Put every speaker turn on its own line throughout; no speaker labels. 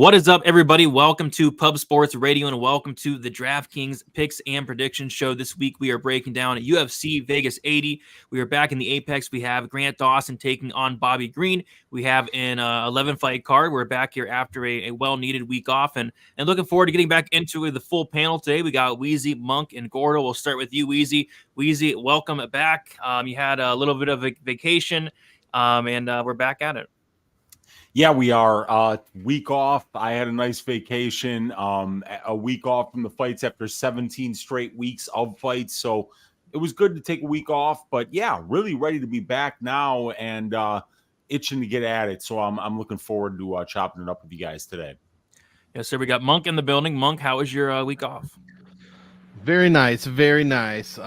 What is up, everybody? Welcome to Pub Sports Radio and welcome to the Draftkings Picks and Predictions Show. This week we are breaking down UFC Vegas 80. We are back in the Apex. We have Grant Dawson taking on Bobby Green. We have an 11-fight card. We're back here after a well-needed week off and looking forward to getting back into the full panel today. We got Weezy, Monk, and Gordo. We'll start with you, Weezy. Weezy, welcome back. You had a little bit of a vacation, and we're back at it.
Yeah, we are. Week off. I had a nice vacation. A week off from the fights after 17 straight weeks of fights. So it was good to take a week off. But yeah, really ready to be back now and itching to get at it. So I'm looking forward to chopping it up with you guys today.
Yes, sir. We got Monk in the building. Monk, how was your week off?
Very nice. Very nice.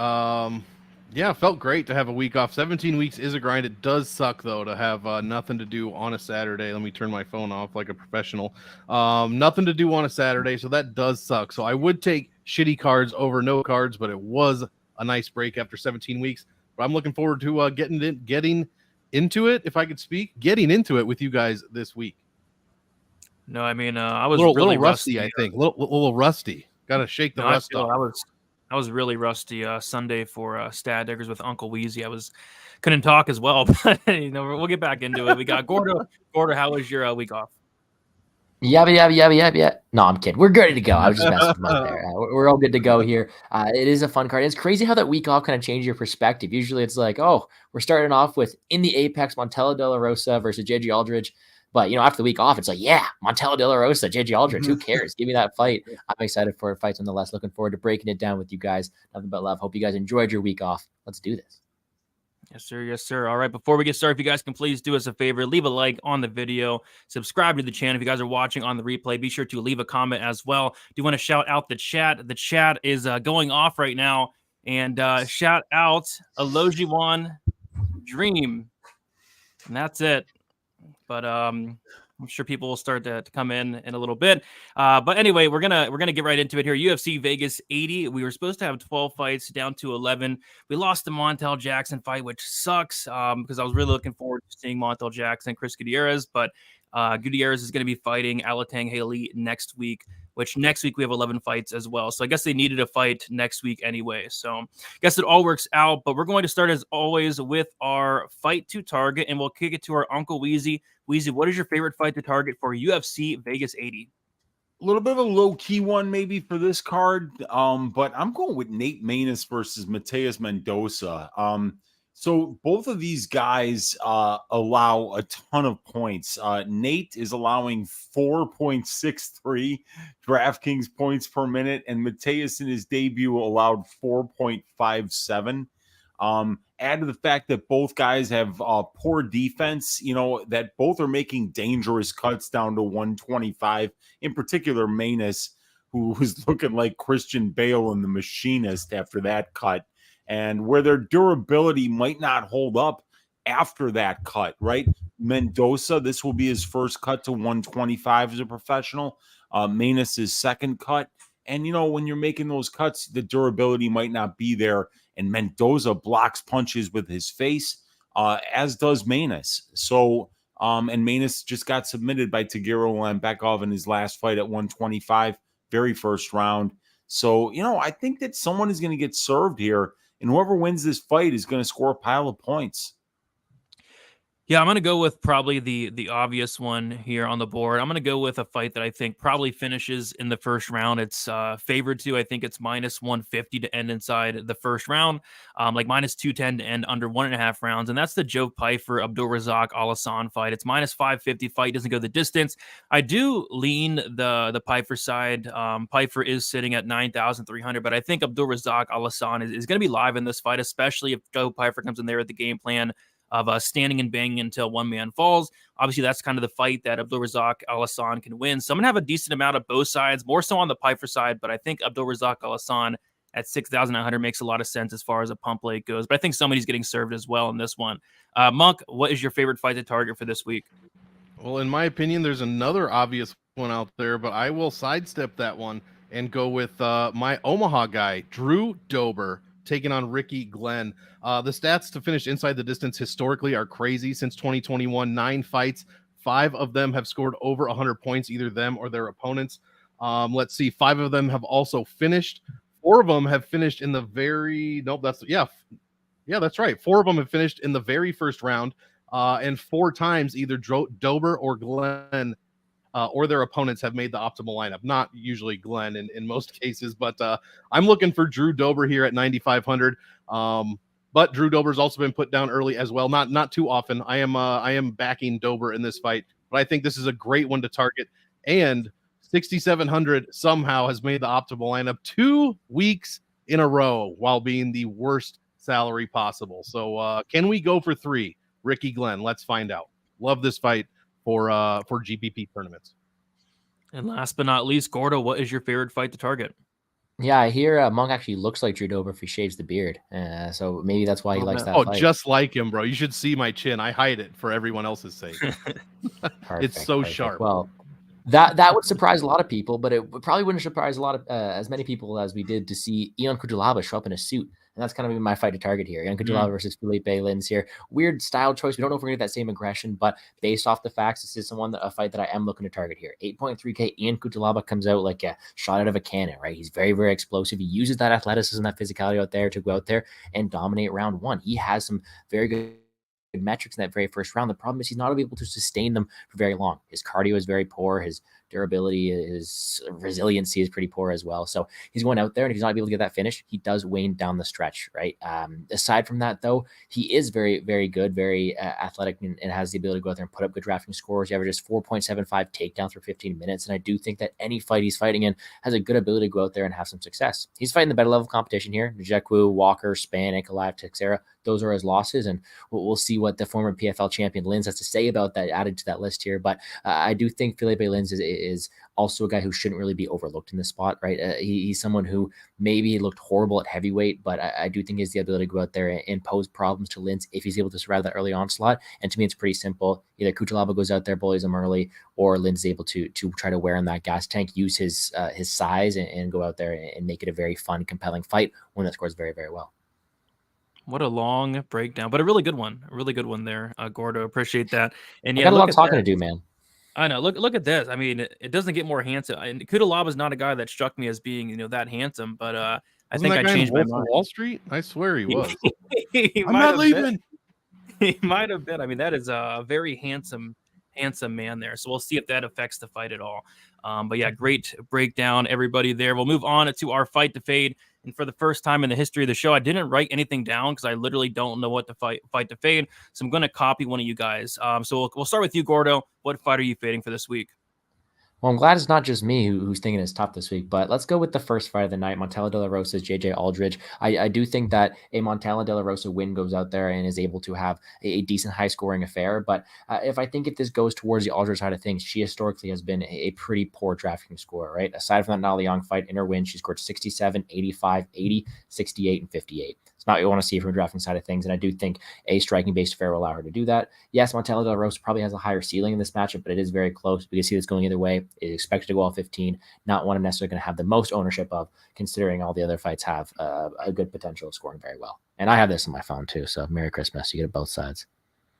Yeah, felt great to have a week off. 17 weeks is a grind. It does suck, though, to have nothing to do on a Saturday. Let me turn my phone off like a professional. Nothing to do on a Saturday, so that does suck. So I would take shitty cards over no cards, but it was a nice break after 17 weeks. But I'm looking forward to getting into it, if I could speak, getting into it with you guys this week.
No, I mean, I was
little rusty, I think. Little rusty. Got to shake the rust off.
I was really rusty Sunday for Stat Diggers with Uncle Weezy. Couldn't talk as well, but we'll get back into it. We got Gordo. Gordo, how was your week off?
Yabba. No, I'm kidding. We're good to go. I was just messing with there. We're all good to go here. It is a fun card. It's crazy how that week off kind of changed your perspective. Usually it's like, oh, we're starting off with in the Apex, Montel De La Rosa versus JJ Aldridge. But, after the week off, it's like, yeah, Montel De La Rosa, JJ Aldridge, who cares? Give me that fight. I'm excited for fights nonetheless. Looking forward to breaking it down with you guys. Nothing but love. Hope you guys enjoyed your week off. Let's do this.
Yes, sir. Yes, sir. All right. Before we get started, if you guys can please do us a favor, leave a like on the video, subscribe to the channel. If you guys are watching on the replay, be sure to leave a comment as well. Do you want to shout out the chat? The chat is going off right now. And shout out Alojiwan Dream. And that's it. But I'm sure people will start to come in a little bit. But anyway, we're gonna get right into it here. UFC Vegas 80. We were supposed to have 12 fights, down to 11. We lost the Montel Jackson fight, which sucks because I was really looking forward to seeing Montel Jackson, Chris Gutiérrez. But Gutiérrez is going to be fighting Alatang Haley next week, which next week we have 11 fights as well. So I guess they needed a fight next week anyway. So I guess it all works out. But we're going to start, as always, with our fight to target, and we'll kick it to our Uncle Weezy. Weezy, what is your favorite fight to target for UFC Vegas 80?
A little bit of a low-key one maybe for this card, but I'm going with Nate Maness versus Mateus Mendoza. So both of these guys allow a ton of points. Nate is allowing 4.63 DraftKings points per minute, and Mateus in his debut allowed 4.57. Add to the fact that both guys have poor defense, that both are making dangerous cuts down to 125. In particular, Maness, who was looking like Christian Bale in The Machinist after that cut, and where their durability might not hold up after that cut, right? Mendoza, this will be his first cut to 125 as a professional. Maness' second cut. And, when you're making those cuts, the durability might not be there. And Mendoza blocks punches with his face, as does Maness. So, and Maness just got submitted by Tagiro Lambekov in his last fight at 125, very first round. So, I think that someone is going to get served here, and whoever wins this fight is going to score a pile of points.
Yeah, I'm going to go with probably the obvious one here on the board. I'm going to go with a fight that I think probably finishes in the first round. It's favored to, I think it's minus 150 to end inside the first round, like minus 210 to end under 1.5 rounds. And that's the Joe Pyfer, Abdul Razak, Alhassan fight. It's minus 550. Fight doesn't go the distance. I do lean the Pyfer side. Pyfer is sitting at 9,300, but I think Abdul Razak, Alhassan is going to be live in this fight, especially if Joe Pyfer comes in there with the game plan of standing and banging until one man falls. Obviously, that's kind of the fight that Abdul Razak Alhassan can win. So I'm going to have a decent amount of both sides, more so on the Pyfer side, but I think Abdul Razak Alhassan at 6,900 makes a lot of sense as far as a pump leg goes. But I think somebody's getting served as well in this one. Monk, what is your favorite fight to target for this week?
Well, in my opinion, there's another obvious one out there, but I will sidestep that one and go with my Omaha guy, Drew Dober, taking on Ricky Glenn. The stats to finish inside the distance historically are crazy. Since 2021, 9 fights, 5 of them have scored over 100 points, either them or their opponents. Let's see, 5 of them have also finished. 4 of them have finished in the very that's right. 4 of them have finished in the very first round, and 4 times either Dober or Glenn or their opponents have made the optimal lineup. Not usually Glenn in most cases, but I'm looking for Drew Dober here at 9,500. But Drew Dober's also been put down early as well. Not too often. I am backing Dober in this fight, but I think this is a great one to target. And 6,700 somehow has made the optimal lineup 2 weeks in a row while being the worst salary possible. So can we go for 3? Ricky Glenn, let's find out. Love this fight for GPP tournaments.
And last but not least, Gordo, what is your favorite fight to target?
Yeah, I hear Monk actually looks like Drew Dober if he shaves the beard. So maybe that's why he likes that fight.
Just like him, bro. You should see my chin. I hide it for everyone else's sake. It's so sharp.
Well, that would surprise a lot of people, but it probably wouldn't surprise a lot of as many people as we did to see Ion Cuțelaba show up in a suit. And that's kind of my fight to target here. Ion Cuțelaba versus Philipe Lins here. Weird style choice. We don't know if we're going to get that same aggression, but based off the facts, this is a fight that I am looking to target here. 8.3K. Ion Cuțelaba comes out like a shot out of a cannon, right? He's very, very explosive. He uses that athleticism, that physicality out there to go out there and dominate round 1. He has some very good metrics in that very first round. The problem is he's not able to sustain them for very long. His cardio is very poor. His durability, his resiliency is pretty poor as well. So he's going out there, and if he's not able to get that finish, he does wane down the stretch, right? Aside from that, though, he is very, very good, very athletic, and has the ability to go out there and put up good drafting scores. He averages 4.75 takedowns for 15 minutes, and I do think that any fight he's fighting in has a good ability to go out there and have some success. He's fighting the better level competition here. Jacques, Walker, Span, Ankalaev, Teixeira, those are his losses, and we'll see what the former PFL champion Lins has to say about that, added to that list here. But I do think Philipe Lins is also a guy who shouldn't really be overlooked in this spot, right? He's someone who maybe looked horrible at heavyweight, but I do think he has the ability to go out there and pose problems to Lins if he's able to survive that early onslaught. And to me, it's pretty simple. Either Cuțelaba goes out there, bullies him early, or Lins is able to try to wear in that gas tank, use his size, and go out there and make it a very fun, compelling fight, one that scores very, very well.
What a long breakdown, but a really good one. A really good one there, Gordo. Appreciate that. And
I got a lot of talking to do, man.
I know. Look at this. I mean, it doesn't get more handsome. And Cuțelaba is not a guy that struck me as being, that handsome, but I think I changed my mind.
Wall Street? I swear he was.
I'm not leaving. He might have been. I mean, that is a very handsome man there. So we'll see if that affects the fight at all. But yeah, great breakdown, everybody there. We'll move on to our fight to fade. And for the first time in the history of the show, I didn't write anything down because I literally don't know what to fight to fade. So I'm going to copy one of you guys. So we'll start with you, Gordo. What fight are you fading for this week?
Well, I'm glad it's not just me who's thinking it's tough this week, but let's go with the first fight of the night, Montel de la Rosa's JJ Aldridge. I do think that a Montel de la Rosa win goes out there and is able to have a decent high-scoring affair, but if this goes towards the Aldridge side of things, she historically has been a pretty poor drafting scorer, right? Aside from that Naliang fight, in her win, she scored 67, 85, 80, 68, and 58. It's not what you want to see from a drafting side of things, and I do think a striking-based affair will allow her to do that. Yes, Montel de la Rosa probably has a higher ceiling in this matchup, but it is very close. We can see this going either way. It is expected to go all 15, not one I'm necessarily going to have the most ownership of, considering all the other fights have a good potential of scoring very well. And I have this on my phone too, so Merry Christmas. You get it both sides.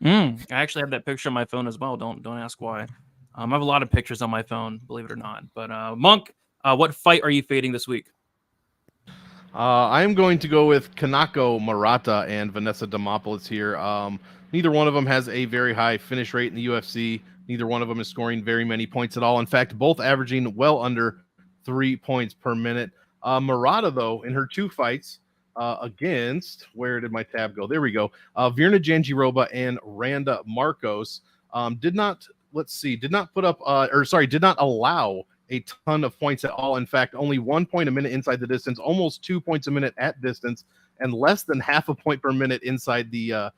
I actually have that picture on my phone as well. Don't ask why. I have a lot of pictures on my phone, believe it or not. But Monk, what fight are you fading this week?
I'm going to go with Kanako Murata and Vanessa Demopoulos here. Neither one of them has a very high finish rate in the UFC. Neither one of them is scoring very many points at all. In fact, both averaging well under 3 points per minute. Murata, though, in her 2 fights against, where did my tab go? There we go. Virna Jandiroba and Randa Marcos did not allow a ton of points at all. In fact, only 1 point a minute inside the distance, almost 2 points a minute at distance, and less than half a point per minute inside the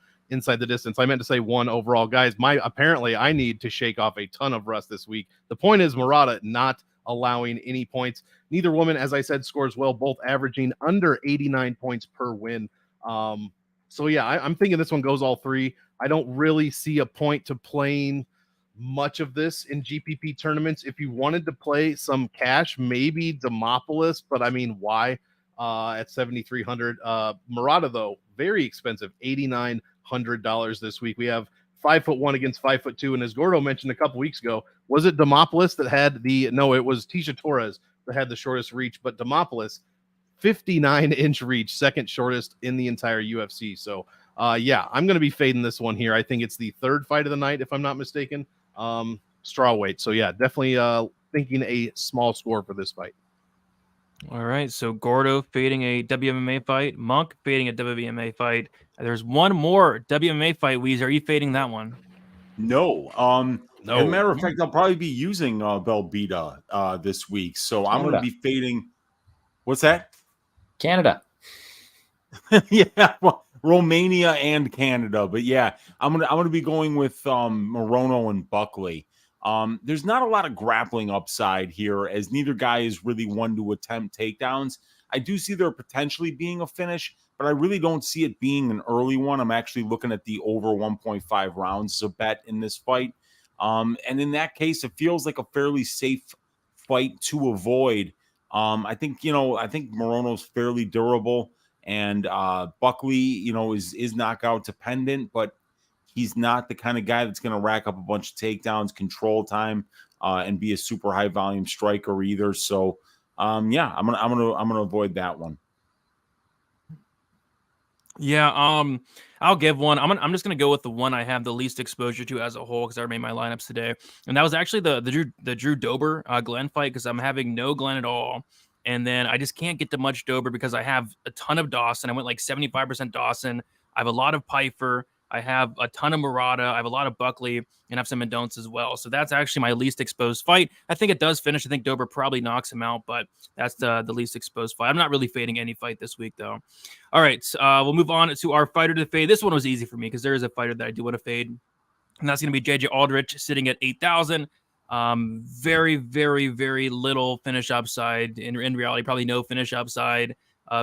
distance. I meant to say 1 overall. Guys, apparently I need to shake off a ton of rust this week. The point is Murata not allowing any points. Neither woman, as I said, scores well, both averaging under 89 points per win. So yeah, I'm thinking this one goes all 3. I don't really see a point to playing much of this in GPP tournaments. If you wanted to play some cash, maybe Demopoulos, but I mean, why? At 7,300. Murata, though, very expensive, $8,900 this week. We have 5'1" against 5'2", and as Gordo mentioned a couple weeks ago, was it Demopoulos that had it was Tisha Torres that had the shortest reach, but Demopoulos 59-inch reach, second shortest in the entire UFC. So yeah, I'm going to be fading this one here. I think it's the third fight of the night, if I'm not mistaken. Strawweight. So yeah, definitely thinking a small score for this fight.
All right, so Gordo fading a WMMA fight, Monk fading a WMA fight. There's one more WMA fight, Weezy. Are you fading that one?
No.
No.
As a matter of fact, I'll probably be using Belbiṭă this week. So I'm going to be fading. What's that?
Canada.
Yeah, well, Romania and Canada. But yeah, I'm gonna be going with Morono and Buckley. There's not a lot of grappling upside here, as neither guy is really one to attempt takedowns. I do see there potentially being a finish, but I really don't see it being an early one. I'm actually looking at the over 1.5 rounds as a bet in this fight. And in that case, it feels like a fairly safe fight to avoid. I think Morono's fairly durable, and Buckley, is knockout dependent, but he's not the kind of guy that's going to rack up a bunch of takedowns, control time, and be a super high volume striker either. So, yeah, I'm gonna avoid that one.
Yeah, I'll give one. I'm just gonna go with the one I have the least exposure to as a whole, because I made my lineups today, and that was actually the Drew Dober Glenn fight, because I'm having no Glenn at all, and then I just can't get to much Dober because I have a ton of Dawson. I went like 75% Dawson. I have a lot of Pyfer. I have a ton of Murata. I have a lot of Buckley, and I have some Mendonça as well. So that's actually my least exposed fight. I think it does finish. I think Dober probably knocks him out, but that's the least exposed fight. I'm not really fading any fight this week, though. All right, we'll move on to our fighter to fade. This one was easy for me because there is a fighter that I do want to fade, and that's going to be JJ Aldrich, sitting at 8,000. Very, very, very little finish upside. In reality, probably no finish upside.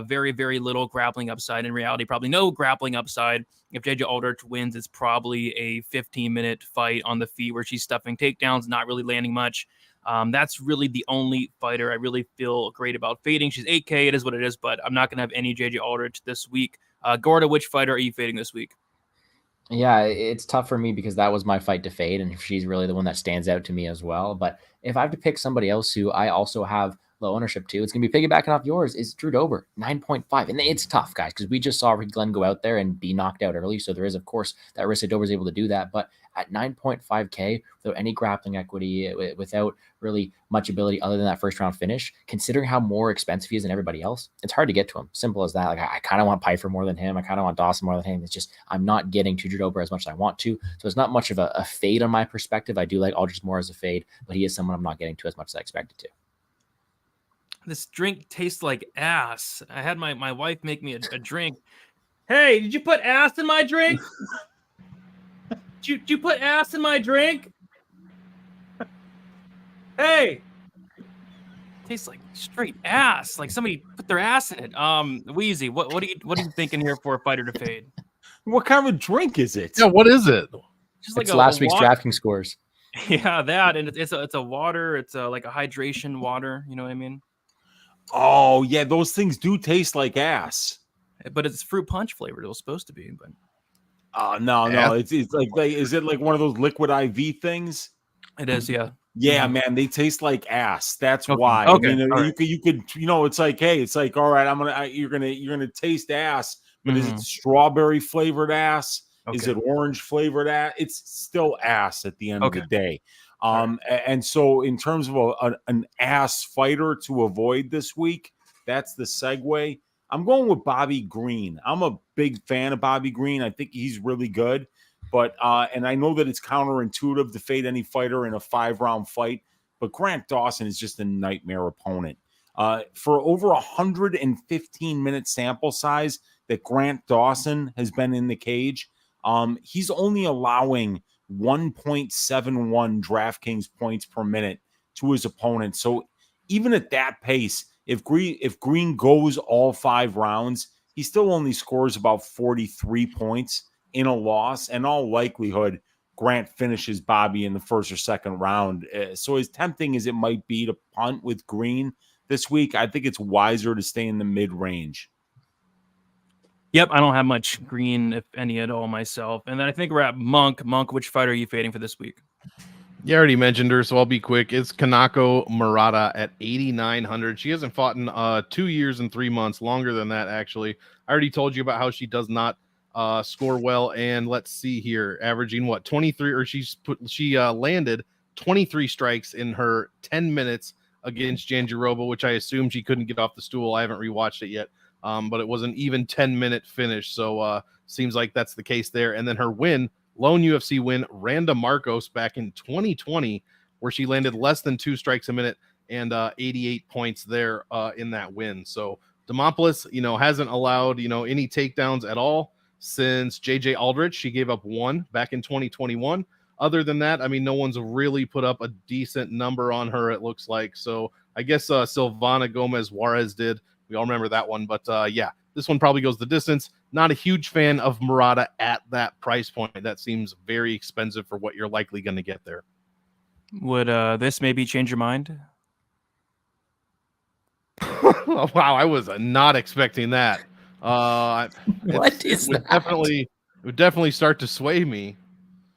Very, very little grappling upside. In reality, probably no grappling upside. If JJ Aldrich wins, it's probably a 15-minute fight on the feet where she's stuffing takedowns, not really landing much. That's really the only fighter I really feel great about fading. She's 8K. It is what it is, but I'm not going to have any JJ Aldrich this week. Gordo, which fighter are you fading this week?
Yeah, it's tough for me because that was my fight to fade, and she's really the one that stands out to me as well. But if I have to pick somebody else who I also have low ownership to, it's going to be piggybacking off yours, is Drew Dober, 9.5. And it's tough, guys, because we just saw Ricky Glenn go out there and be knocked out early. So there is, of course, that risk that Dober's able to do that. But at 9.5K, without any grappling equity, without really much ability other than that first round finish, considering how more expensive he is than everybody else, it's hard to get to him. Simple as that. Like, I kind of want Pyfer more than him. I kind of want Dawson more than him. It's just, I'm not getting to Drew Dober as much as I want to. So it's not much of a fade on my perspective. I do like Aldrich more as a fade, but he is someone I'm not getting to as much as I expected to.
This drink tastes like ass. I had my wife make me a drink. Hey, did you put ass in my drink? Did you put ass in my drink? Hey, tastes like straight ass. Like somebody put their ass in it. Weezy, what are you thinking here for a fighter to fade?
What kind of a drink is it?
Yeah, what is it?
Just like last week's DraftKings scores.
Yeah, that, and it's a water. It's like a hydration water. You know what I mean?
Oh yeah, those things do taste like ass.
But it's fruit punch flavored. It was supposed to be, but
no, it's like is it like one of those liquid IV things?
It is, yeah.
Yeah, man, they taste like ass. That's
Okay.
why.
Okay.
I mean,
All right.
you could, it's like, hey, it's like, all right, you're gonna taste ass, but is it strawberry flavored ass?
Okay.
Is it orange flavored ass? It's still ass at the end of the day. And so in terms of an ass fighter to avoid this week, that's the segue. I'm going with Bobby Green. I'm a big fan of Bobby Green. I think he's really good, but and I know that it's counterintuitive to fade any fighter in a 5-round fight, but Grant Dawson is just a nightmare opponent. For over 115-minute sample size that Grant Dawson has been in the cage, he's only allowing 1.71 DraftKings points per minute to his opponent. So even at that pace, if Green goes all 5 rounds, he still only scores about 43 points in a loss. In all likelihood, Grant finishes Bobby in the first or second round. So as tempting as it might be to punt with Green this week, I think it's wiser to stay in the mid-range.
Yep, I don't have much green, if any at all, myself. And then I think we're at Monk. Monk, which fight are you fading for this week?
You already mentioned her, so I'll be quick. It's Kanako Murata at 8,900. She hasn't fought in 2 years and 3 months, longer than that, actually. I already told you about how she does not score well. And let's see here, averaging what, 23, or she landed 23 strikes in her 10 minutes against Jandiroba, which I assume she couldn't get off the stool. I haven't rewatched it yet, but it was an even 10-minute finish. So seems like that's the case there. And then her win, lone UFC win, Randa Marcos back in 2020, where she landed less than 2 strikes a minute and 88 points there in that win. So Demopoulos, hasn't allowed, any takedowns at all since JJ Aldrich. She gave up 1 back in 2021. Other than that, I mean, no one's really put up a decent number on her, it looks like. So I guess Silvana Gomez Juarez did. We all remember that one. But yeah, this one probably goes the distance. Not a huge fan of Murata at that price point. That seems very expensive for what you're likely going to get there.
Would this maybe change your mind?
Wow, I was not expecting that.
What is that?
It would definitely start to sway me.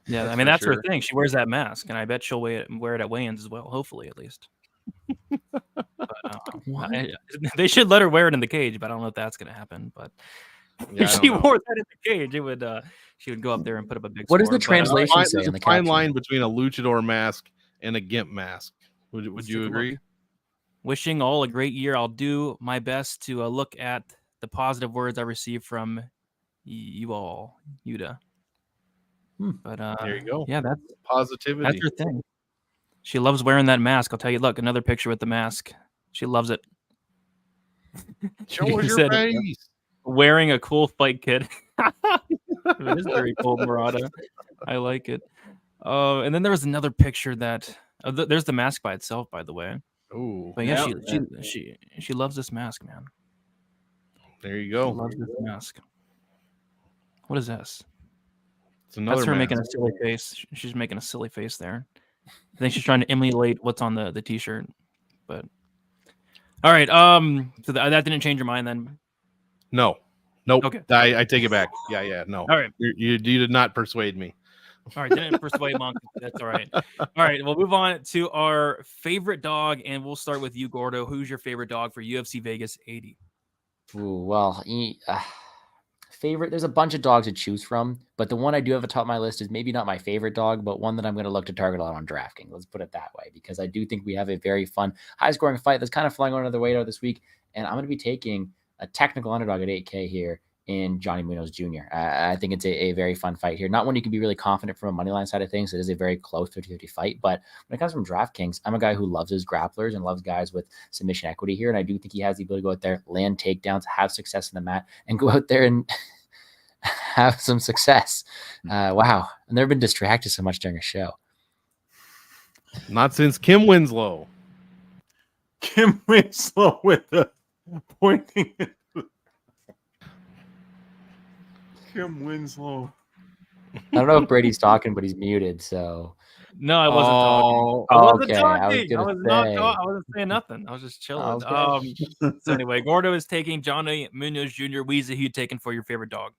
Yeah, I mean, that's her thing. She wears that mask, and I bet she'll wear it at weigh-ins as well, hopefully, at least. But, they should let her wear it in the cage, but I don't know if that's going to happen. But
yeah,
if she wore that in the cage, it would. She would go up there and put up a big.
What does
score.
the translation say
there's
in
a
the
fine
caption?
line between a luchador mask and a gimp mask. Would you agree?
Wishing all a great year. I'll do my best to look at the positive words I received from you all, Yuda. But
there you go.
Yeah, that's
positivity.
That's her thing. She loves wearing that mask. I'll tell you. Look, another picture with the mask. She loves it.
Show us your face.
Wearing a cool fight kit. It is very cool, Murata. I like it. And then there was another picture that there's the mask by itself, by the way.
Oh,
but yeah, she loves this mask, man.
There you go.
She loves this mask. What is this?
It's another.
That's her
mask.
making a silly face. She's making a silly face there. I think she's trying to emulate what's on the t-shirt. But all right, so that didn't change your mind then?
No, nope.
Okay,
I take it back. Yeah, no.
All right,
you did not persuade me.
All right, didn't persuade Monk. That's all right. All right, we'll move on to our favorite dog, and we'll start with you, Gordo. Who's your favorite dog for UFC Vegas 80?
Ooh, well, favorite. There's a bunch of dogs to choose from, but the one I do have atop my list is maybe not my favorite dog, but one that I'm going to look to target a lot on Draftkings. Let's put it that way, because I do think we have a very fun, high-scoring fight that's kind of flying under the radar this week, and I'm going to be taking a technical underdog at 8K here in Johnny Muñoz Jr. I think it's a very fun fight here. Not one you can be really confident from a moneyline side of things. It is a very close 50-50 fight. But when it comes from DraftKings, I'm a guy who loves his grapplers and loves guys with submission equity here. And I do think he has the ability to go out there, land takedowns, have success in the mat, and go out there and have some success. Wow. I've never been distracted so much during a show.
Not since Kim Winslow.
Kim Winslow with the pointing at Kim Winslow.
I don't know if Brady's talking, but he's muted. So
no, I wasn't talking.
I wasn't
talking. I wasn't saying nothing. I was just chilling. So anyway, Gordo is taking Johnny Muñoz Jr. Weezy, who you taking for your favorite dog?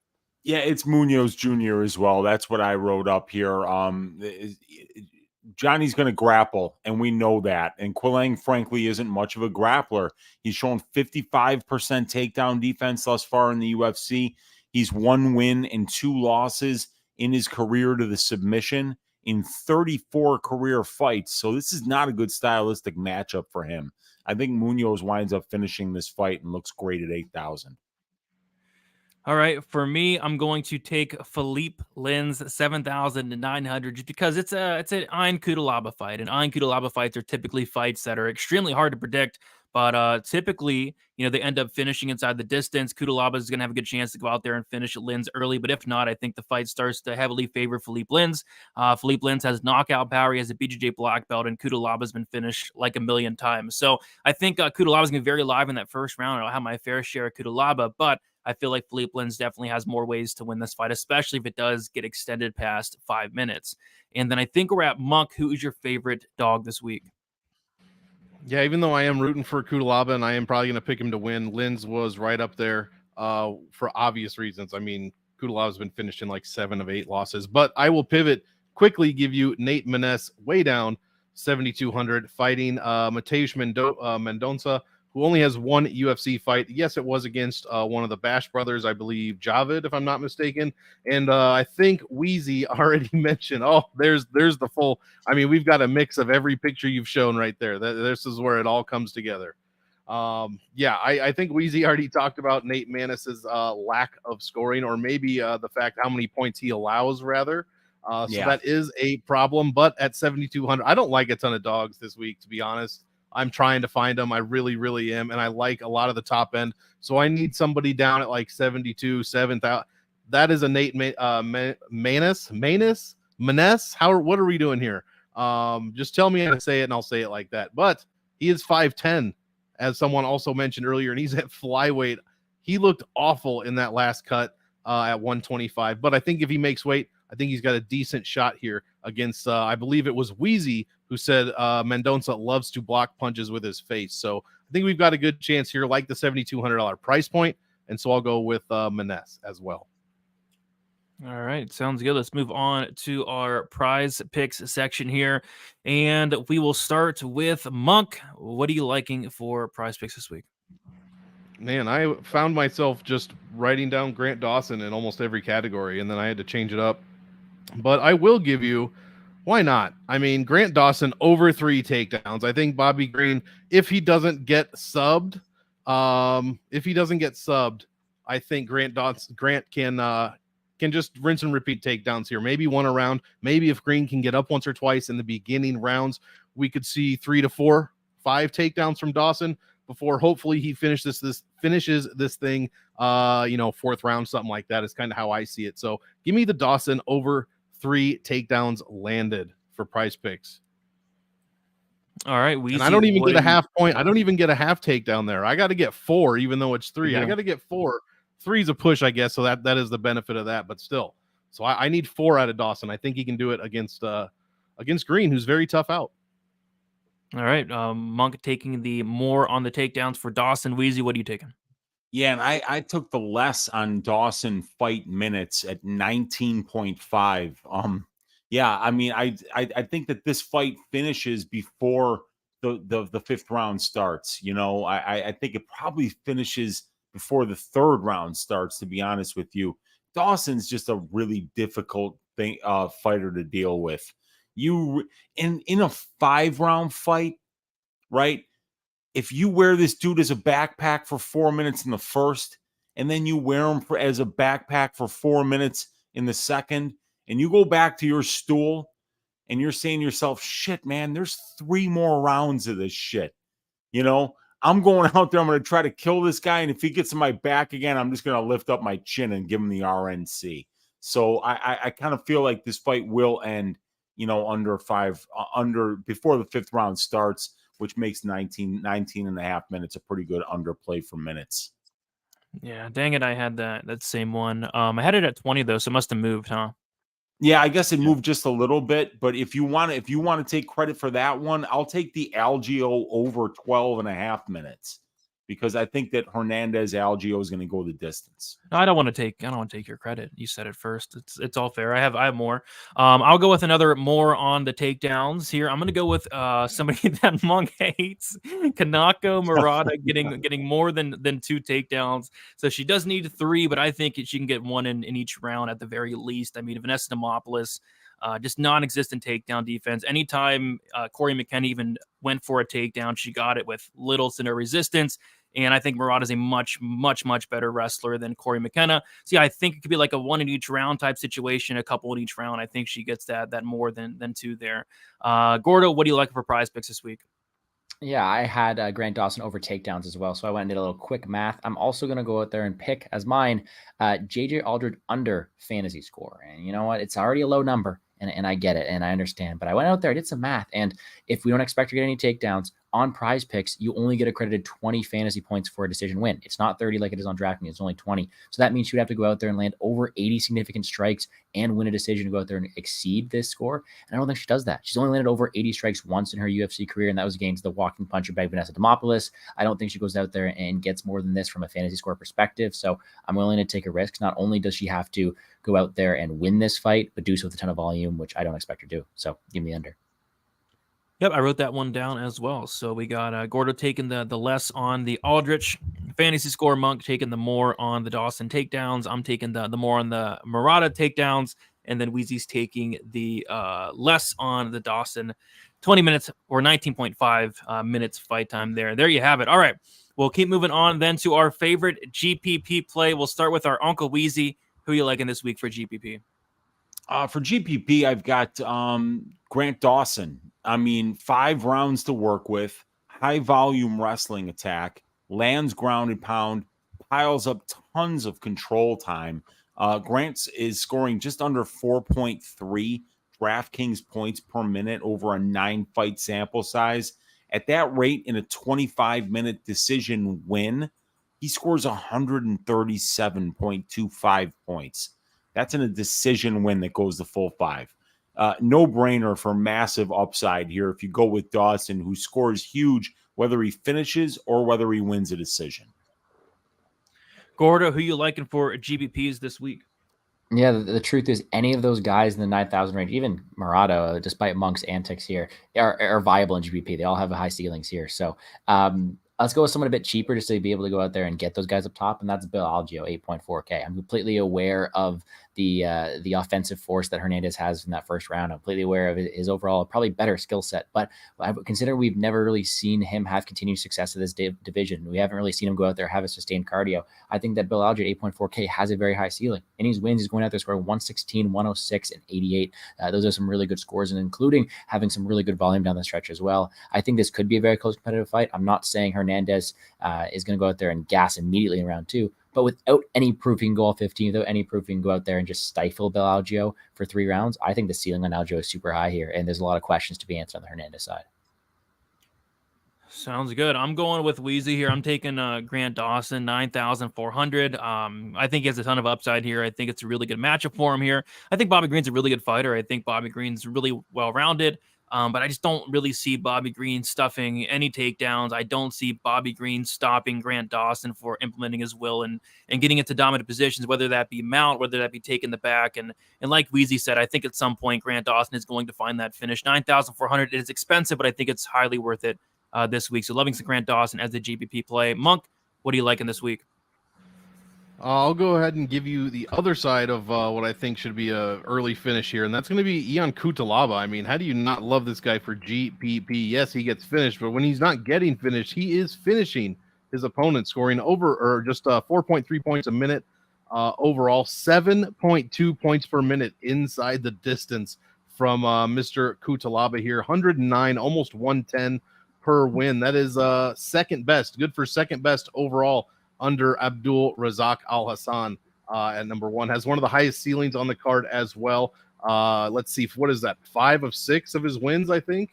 Yeah, it's Muñoz Jr. as well. That's what I wrote up here. Johnny's going to grapple, and we know that. And Qileng, frankly, isn't much of a grappler. He's shown 55% takedown defense thus far in the UFC. He's 1 win and 2 losses in his career to the submission in 34 career fights. So this is not a good stylistic matchup for him. I think Muñoz winds up finishing this fight and looks great at 8,000.
All right, for me, I'm going to take Philipe Lin's 7,900 just because it's an Iron Cuțelaba fight, and Iron Cuțelaba fights are typically fights that are extremely hard to predict. But typically, they end up finishing inside the distance. Cuțelaba is going to have a good chance to go out there and finish Linz early. But if not, I think the fight starts to heavily favor Philipe Linz. Philipe Linz has knockout power. He has a BJJ black belt, and Cuțelaba has been finished like a million times. So I think Cuțelaba is going to be very live in that first round. I'll have my fair share of Cuțelaba, but I feel like Philipe Linz definitely has more ways to win this fight, especially if it does get extended past 5 minutes. And then I think we're at Monk. Who is your favorite dog this week?
Yeah, even though I am rooting for Cuțelaba and I am probably going to pick him to win, Linz was right up there for obvious reasons. I mean, Cuțelaba has been finished in like 7 of 8 losses, but I will pivot quickly, give you Nate Maness way down 7,200 fighting Mateus Mendonça, who only has 1 UFC fight. Yes, it was against one of the Bash brothers, I believe, Javid, if I'm not mistaken. And I think Weezy already mentioned, oh, there's the full, I mean, we've got a mix of every picture you've shown right there. This is where it all comes together. Yeah, I think Weezy already talked about Nate Maness's lack of scoring, or maybe the fact how many points he allows, rather. So that is a problem. But at 7,200, I don't like a ton of dogs this week, to be honest. I'm trying to find them. I really, really am. And I like a lot of the top end. So I need somebody down at like 72, 7,000. That is a Nate Maness. What are we doing here? Just tell me how to say it and I'll say it like that. But he is 5'10", as someone also mentioned earlier, and he's at flyweight. He looked awful in that last cut at 125. But I think if he makes weight, I think he's got a decent shot here against, I believe it was Weezy who said Mendonça loves to block punches with his face. So I think we've got a good chance here, like the $7,200 price point. And so I'll go with Maness as well.
All right, sounds good. Let's move on to our prize picks section here. And we will start with Monk. What are you liking for prize picks this week?
Man, I found myself just writing down Grant Dawson in almost every category, and then I had to change it up. But I will give you, why not? I mean, Grant Dawson over 3 takedowns. I think Bobby Green, if he doesn't get subbed, I think Grant can just rinse and repeat takedowns here. Maybe one a round. Maybe if Green can get up once or twice in the beginning rounds, we could see 3 to 4, 5 takedowns from Dawson before hopefully he finishes this thing, 4th round, something like that is kind of how I see it. So give me the Dawson over 3 takedowns landed for prize picks.
All right.
And I don't even get a half point. I don't even get a half takedown there. I got to get 4, even though it's 3. I got to get 4. 3 is a push, I guess. So that is the benefit of that, but still. So I need 4 out of Dawson. I think he can do it against Green, who's very tough out.
All right. Monk taking the more on the takedowns for Dawson. Weezy, what are you taking?
Yeah, and I took the less on Dawson fight minutes at 19.5. Yeah, I mean, I think that this fight finishes before the 5th round starts. I think it probably finishes before the 3rd round starts, to be honest with you. Dawson's just a really difficult fighter to deal with. In a 5-round fight, right? If you wear this dude as a backpack for 4 minutes in the first, and then you wear him as a backpack for 4 minutes in the second, and you go back to your stool and you're saying to yourself, shit, man, there's 3 more rounds of this shit. I'm going out there, I'm going to try to kill this guy, and if he gets in my back again, I'm just going to lift up my chin and give him the RNC. So I kind of feel like this fight will end, before the 5th round starts, which makes 19 and a half minutes a pretty good underplay for minutes.
Yeah, dang it, I had that same one. I had it at 20 though, so it must have moved, huh?
Yeah, I guess it moved just a little bit, but if you want to take credit for that one, I'll take the Algeo over 12 and a half minutes, because I think that Hernandez Algeo is going to go the distance.
No, I don't want to take your credit. You said it first. It's all fair. I have more. I'll go with another more on the takedowns here. I'm going to go with somebody that Monk hates, Kanako Murata, getting more than 2 takedowns. So she does need 3, but I think she can get 1 in each round at the very least. I mean, Vanessa Demopoulos, just non-existent takedown defense. Anytime Corey McKenna even went for a takedown, she got it with little to no resistance. And I think Murata is a much, much, much better wrestler than Corey McKenna. So yeah, I think it could be like a 1 in each round type situation, a couple in each round. I think she gets that more than 2 there. Gordo, what do you like for prize picks this week?
Yeah, I had Grant Dawson over takedowns as well. So I went and did a little quick math. I'm also going to go out there and pick as mine JJ Aldridge under fantasy score. And you know what? It's already a low number. And I get it, and I understand. But I went out there, I did some math, and if we don't expect to get any takedowns, on Prize Picks, you only get accredited 20 fantasy points for a decision win. It's not 30 like it is on Draftkings. It's only 20. So that means she would have to go out there and land over 80 significant strikes and win a decision to go out there and exceed this score. And I don't think she does that. She's only landed over 80 strikes once in her UFC career, and that was against the walking puncher bag Vanessa Demopoulos. I don't think she goes out there and gets more than this from a fantasy score perspective. So I'm willing to take a risk. Not only does she have to go out there and win this fight, but do so with a ton of volume, which I don't expect her to do. So give me the under.
Yep, I wrote that one down as well. So we got Gordo taking the less on the Aldrich fantasy score, Monk taking the more on the Dawson takedowns. I'm taking the more on the Murata takedowns, and then Weezy's taking the less on the Dawson. 20 minutes or 19.5 minutes fight time there. There you have it. All right, we'll keep moving on then to our favorite GPP play. We'll start with our Uncle Weezy. Who are you liking this week for GPP?
For GPP, I've got Grant Dawson. I mean, 5 rounds to work with, high volume wrestling attack, lands ground and pound, piles up tons of control time. Grant is scoring just under 4.3 Draftkings points per minute over a 9-fight sample size. At that rate, in a 25-minute decision win, he scores 137.25 points. That's in a decision win that goes the full 5. No brainer for massive upside here if you go with Dawson, who scores huge, whether he finishes or whether he wins a decision.
Gordo, who you liking for GPPs this week?
Yeah, the truth is any of those guys in the 9,000 range, even Murata, despite Monk's antics here, are viable in GPP. They all have high ceilings here. So let's go with someone a bit cheaper just to be able to go out there and get those guys up top, and that's Bill Algeo, 8.4K. I'm completely aware of the offensive force that Hernandez has in that first round. I'm completely aware of his overall probably better skill set, but I consider we've never really seen him have continued success in this division. We haven't really seen him go out there have a sustained cardio. I think that Bill Algeo at 8.4K has a very high ceiling. In his wins, he's going out there scoring 116, 106, and 88. Those are some really good scores, and including having some really good volume down the stretch as well. I think this could be a very close competitive fight. I'm not saying Hernandez is going to go out there and gas immediately in round 2, but without any proof he can go all 15, without any proof he can go out there and just stifle Bill Algeo for 3 rounds, I think the ceiling on Algeo is super high here, and there's a lot of questions to be answered on the Hernandez side.
Sounds good. I'm going with Weezy here. I'm taking Grant Dawson, 9,400. I think he has a ton of upside here. I think it's a really good matchup for him here. I think Bobby Green's a really good fighter. I think Bobby Green's really well-rounded. But I just don't really see Bobby Green stuffing any takedowns. I don't see Bobby Green stopping Grant Dawson for implementing his will and getting into dominant positions, whether that be mount, whether that be taking the back. And like Weezy said, I think at some point Grant Dawson is going to find that finish. 9,400 is expensive, but I think it's highly worth it this week. So loving some Grant Dawson as the GPP play. Monk, what are you liking this week?
I'll go ahead and give you the other side of what I think should be a early finish here, and that's going to be Ion Cuțelaba. I mean, how do you not love this guy for GPP? Yes, he gets finished, but when he's not getting finished, he is finishing his opponent, scoring over or just 4.3 points a minute overall, 7.2 points per minute inside the distance from Mr. Cuțelaba here, 109, almost 110 per win. That is second best, good for second best overall under Abdul, Razak, Alhassan at number 1. Has one of the highest ceilings on the card as well. Let's see, what is that? 5 of 6 of his wins, I think.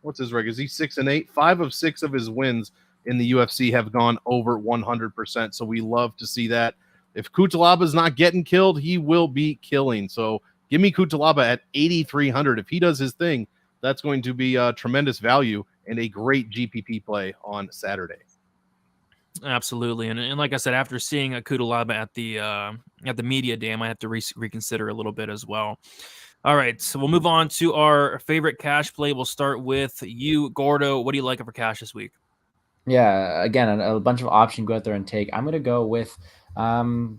What's his record? Is he 6-8? 5 of 6 of his wins in the UFC have gone over 100%. So we love to see that. If Cuțelaba is not getting killed, he will be killing. So give me Cuțelaba at 8,300. If he does his thing, that's going to be tremendous value and a great GPP play on Saturday.
Absolutely, and like I said, after seeing a Cuțelaba at the media day, I might have to reconsider a little bit as well. All right, so we'll move on to our favorite cash play. We'll start with you, Gordo. What do you like for cash this week?
Yeah, again, a bunch of options go out there and take. I'm going to go with Kanaka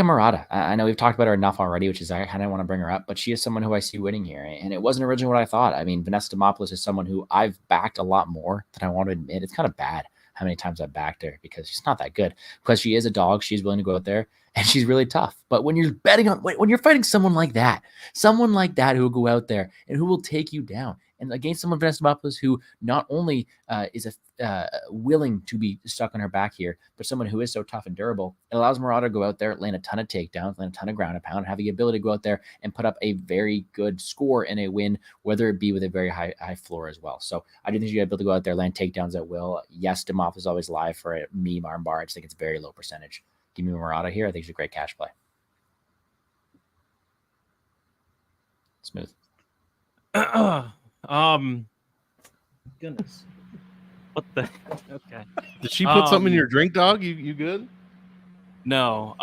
Murata. I know we've talked about her enough already, which is I kind of want to bring her up, but she is someone who I see winning here, and it wasn't originally what I thought. I mean, Vanessa Demopoulos is someone who I've backed a lot more than I want to admit. It's kind of bad how many times I've backed her because she's not that good. Because she is a dog, she's willing to go out there, and she's really tough. But when you're betting on, when you're fighting someone like that who will go out there and who will take you down, And against someone Vanessa Demopoulos who not only is willing to be stuck on her back here, but someone who is so tough and durable, it allows Morono to go out there, land a ton of takedowns, land a ton of ground and pound, have the ability to go out there and put up a very good score in a win, whether it be with a very high floor as well. So I do think she's going to be able to go out there, land takedowns at will. Yes, Demopoulos is always live for a meme armbar. I just think it's very low percentage. Give me Morono here. I think it's a great cash play. Smooth.
Goodness. What the? Okay.
Did she put something in your drink, dog? You good?
No.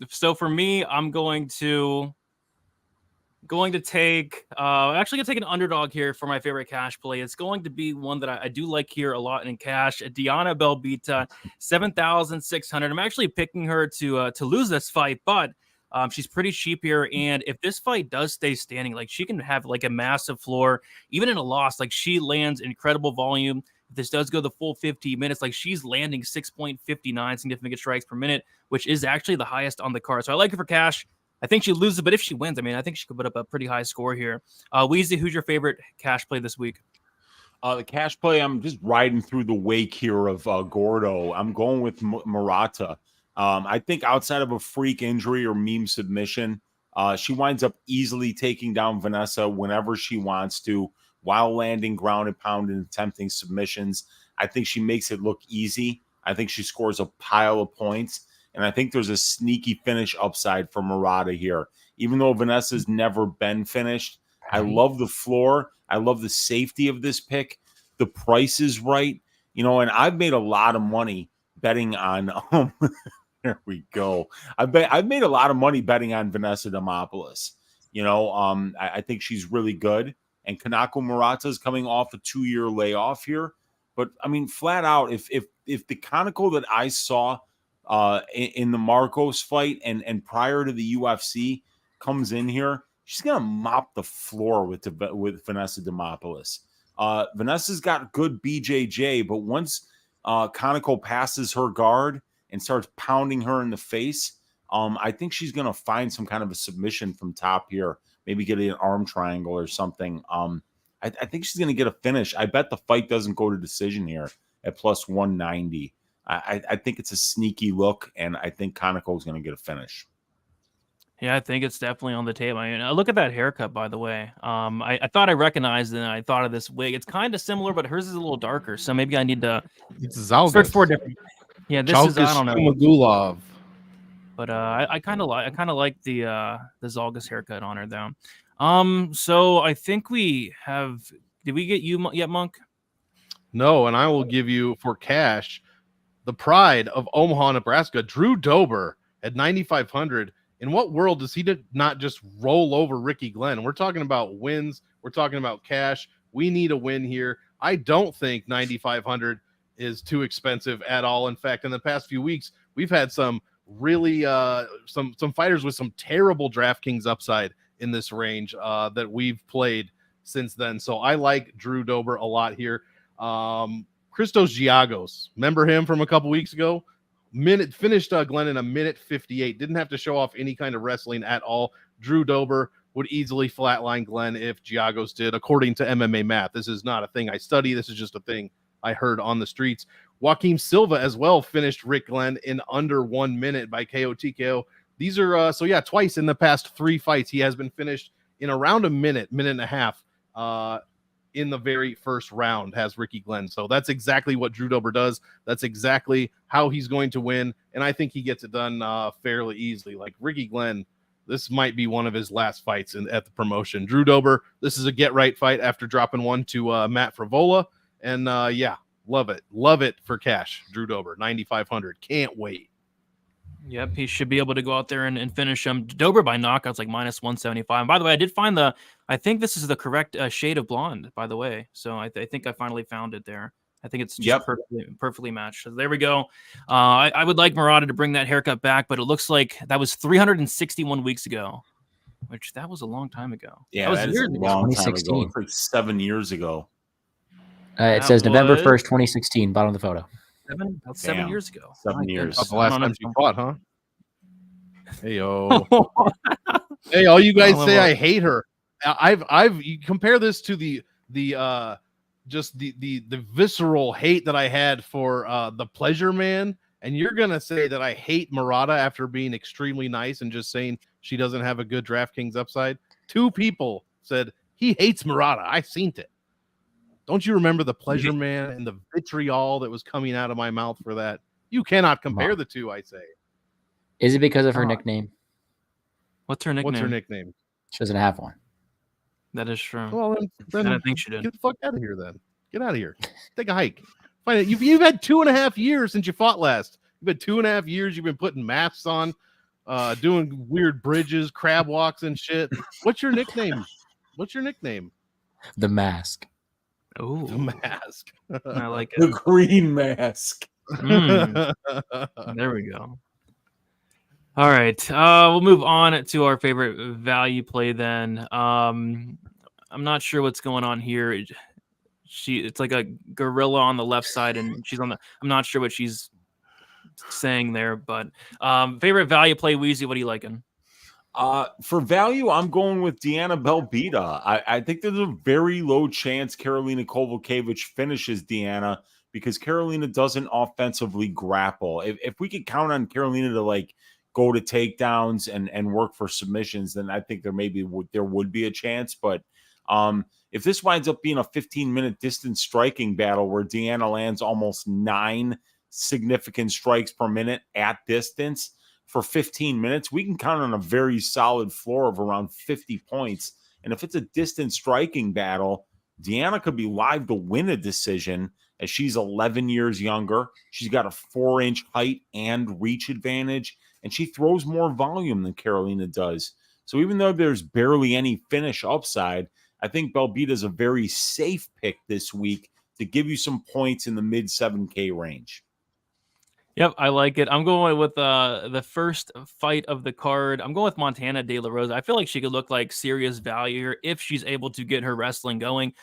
So for me, I'm going to take actually gonna take an underdog here for my favorite cash play. It's going to be one that I do like here a lot in cash. Diana Belbiţă, 7,600. I'm actually picking her to lose this fight, but she's pretty cheap here. And if this fight does stay standing, like she can have like a massive floor, even in a loss, like she lands incredible volume. If this does go the full 50 minutes, like she's landing 6.59 significant strikes per minute, which is actually the highest on the card. So I like her for cash. I think she loses, but if she wins, I mean, I think she could put up a pretty high score here. Weezy, who's your favorite cash play this week?
The cash play, I'm just riding through the wake here of Gordo. I'm going with Murata. I think outside of a freak injury or meme submission, she winds up easily taking down Vanessa whenever she wants to, while landing ground and pound and attempting submissions. I think she makes it look easy. I think she scores a pile of points. And I think there's a sneaky finish upside for Murata here. Even though Vanessa's never been finished, I love the floor. I love the safety of this pick. The price is right. And I've made a lot of money betting on there we go. I've made a lot of money betting on Vanessa Demopoulos. I think she's really good. And Kanako Murata is coming off a 2-year layoff here. But I mean, flat out, if the Kanako that I saw in the Marcos fight and prior to the UFC comes in here, she's gonna mop the floor with Vanessa Demopoulos. Vanessa's got good BJJ, but once Kanako passes her guard and starts pounding her in the face, I think she's gonna find some kind of a submission from top here, maybe get an arm triangle or something. I think she's gonna get a finish. I bet the fight doesn't go to decision here at plus 190. I think it's a sneaky look, and I think Kanako is going to get a finish.
Yeah, I think it's definitely on the table. I mean, look at that haircut, by the way. I thought I recognized it, and I thought of this wig. It's kind of similar, but hers is a little darker, so maybe I need to search for a different. Yeah, this is, I don't know.
Magulov.
But I kind of like the Zalgas haircut on her, though. So I think we have. Did we get you yet, Monk?
No, and I will give you for cash the pride of Omaha, Nebraska, Drew Dober at 9,500. In what world does he not just roll over Ricky Glenn? We're talking about wins. We're talking about cash. We need a win here. I don't think 9,500 is too expensive at all. In fact, in the past few weeks, we've had some really some fighters with some terrible DraftKings upside in this range that we've played since then. So I like Drew Dober a lot here. Christos Giagos, remember him from a couple weeks ago? Finished Glenn in a minute 58. Didn't have to show off any kind of wrestling at all. Drew Dober would easily flatline Glenn if Giagos did, according to MMA math. This is not a thing I study. This is just a thing I heard on the streets. Joaquin Silva as well finished Rick Glenn in under 1 minute by KO TKO. These are, twice in the past 3 fights, he has been finished in around a minute and a half. In the very first round has Ricky Glenn. So that's exactly what Drew Dober does. That's exactly how he's going to win. And I think he gets it done fairly easily. Like Ricky Glenn, this might be one of his last fights at the promotion. Drew Dober, this is a get right fight after dropping one to Matt Frivola. And love it. Love it for cash. Drew Dober, 9,500. Can't wait.
Yep, he should be able to go out there and finish him. Dober by knockouts like minus 175. And by the way, I did find I think this is the correct shade of blonde, by the way. So I think I finally found it there. I think it's just perfectly matched. So there we go. I would like Murata to bring that haircut back, but it looks like that was 361 weeks ago, which that was a long time ago.
Yeah, that was a long time ago. It's like 7 years ago.
It says November 1st, 2016, bottom of the photo.
7 years ago.
7 years.
The last time you fought, huh? Hey, yo. Hey, all you guys say I hate her. You compare this to the just the visceral hate that I had for the Pleasure Man, and you're gonna say that I hate Murata after being extremely nice and just saying she doesn't have a good DraftKings upside. 2 people said he hates Murata. I seen it. Don't you remember the Pleasure Man and the vitriol that was coming out of my mouth for that? You cannot compare the two, I say.
Is it because of her nickname?
What's her nickname?
What's her nickname?
She doesn't have one.
That is true.
Well, then
I think she did.
Get the fuck out of here then. Get out of here. Take a hike. Find it. You've had 2.5 years since you fought last. You've had 2.5 years. You've been putting masks on, doing weird bridges, crab walks and shit. What's your nickname? What's your nickname?
The Mask.
Oh,
The Mask.
I like it.
The green mask.
There we go. All right, we'll move on to our favorite value play then. I'm not sure what's going on here. It's like a gorilla on the left side, and she's on the. I'm not sure what she's saying there, but favorite value play, Weezy. What are you liking?
For value, I'm going with Deanna Belbiţă. I think there's a very low chance Karolina Kowalkiewicz finishes Deanna because Karolina doesn't offensively grapple. If we could count on Karolina to like go to takedowns and work for submissions, then I think there would be a chance. But if this winds up being a 15-minute distance striking battle where Deanna lands almost 9 significant strikes per minute at distance for 15 minutes, we can count on a very solid floor of around 50 points. And if it's a distance striking battle, Deanna could be live to win a decision as she's 11 years younger. She's got a 4-inch height and reach advantage, and she throws more volume than Karolina does. So even though there's barely any finish upside, I think Belbiţă is a very safe pick this week to give you some points in the mid 7K range.
Yep, I like it. I'm going with the first fight of the card. I'm going with Montana De La Rosa. I feel like she could look like serious value here if she's able to get her wrestling going.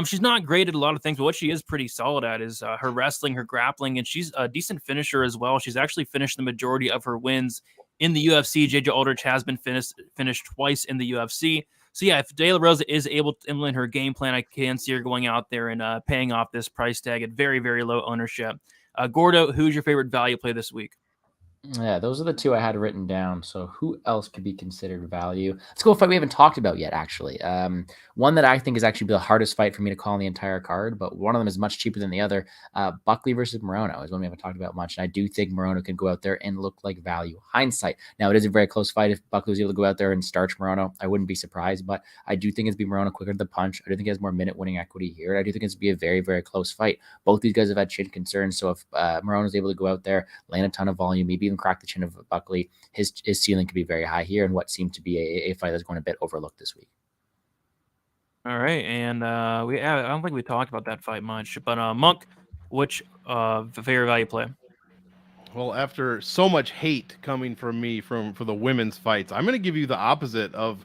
She's not great at a lot of things, but what she is pretty solid at is her wrestling, her grappling, and she's a decent finisher as well. She's actually finished the majority of her wins in the UFC. JJ Aldrich has been finished twice in the UFC. So yeah, if De La Rosa is able to implement her game plan, I can see her going out there and paying off this price tag at very, very low ownership. Gordo, who's your favorite value play this week?
Yeah, those are the 2 I had written down. So who else could be considered value? Let's go with a fight we haven't talked about yet, actually. One that I think is actually the hardest fight for me to call in the entire card, but one of them is much cheaper than the other. Buckley versus Morono is one we haven't talked about much, and I do think Morono can go out there and look like value. Hindsight. Now, it is a very close fight. If Buckley was able to go out there and starch Morono, I wouldn't be surprised, but I do think it's be Morono quicker to the punch. I do think he has more minute winning equity here. I do think it's be a very, very close fight. Both these guys have had chin concerns, so if Morono is able to go out there, land a ton of volume, maybe even crack the chin of Buckley, his ceiling could be very high here, and what seemed to be a fight that's going a bit overlooked this week.
All right, and I don't think we talked about that fight much, but Monk, which favorite value play?
Well, after so much hate coming from me for the women's fights, I'm going to give you the opposite of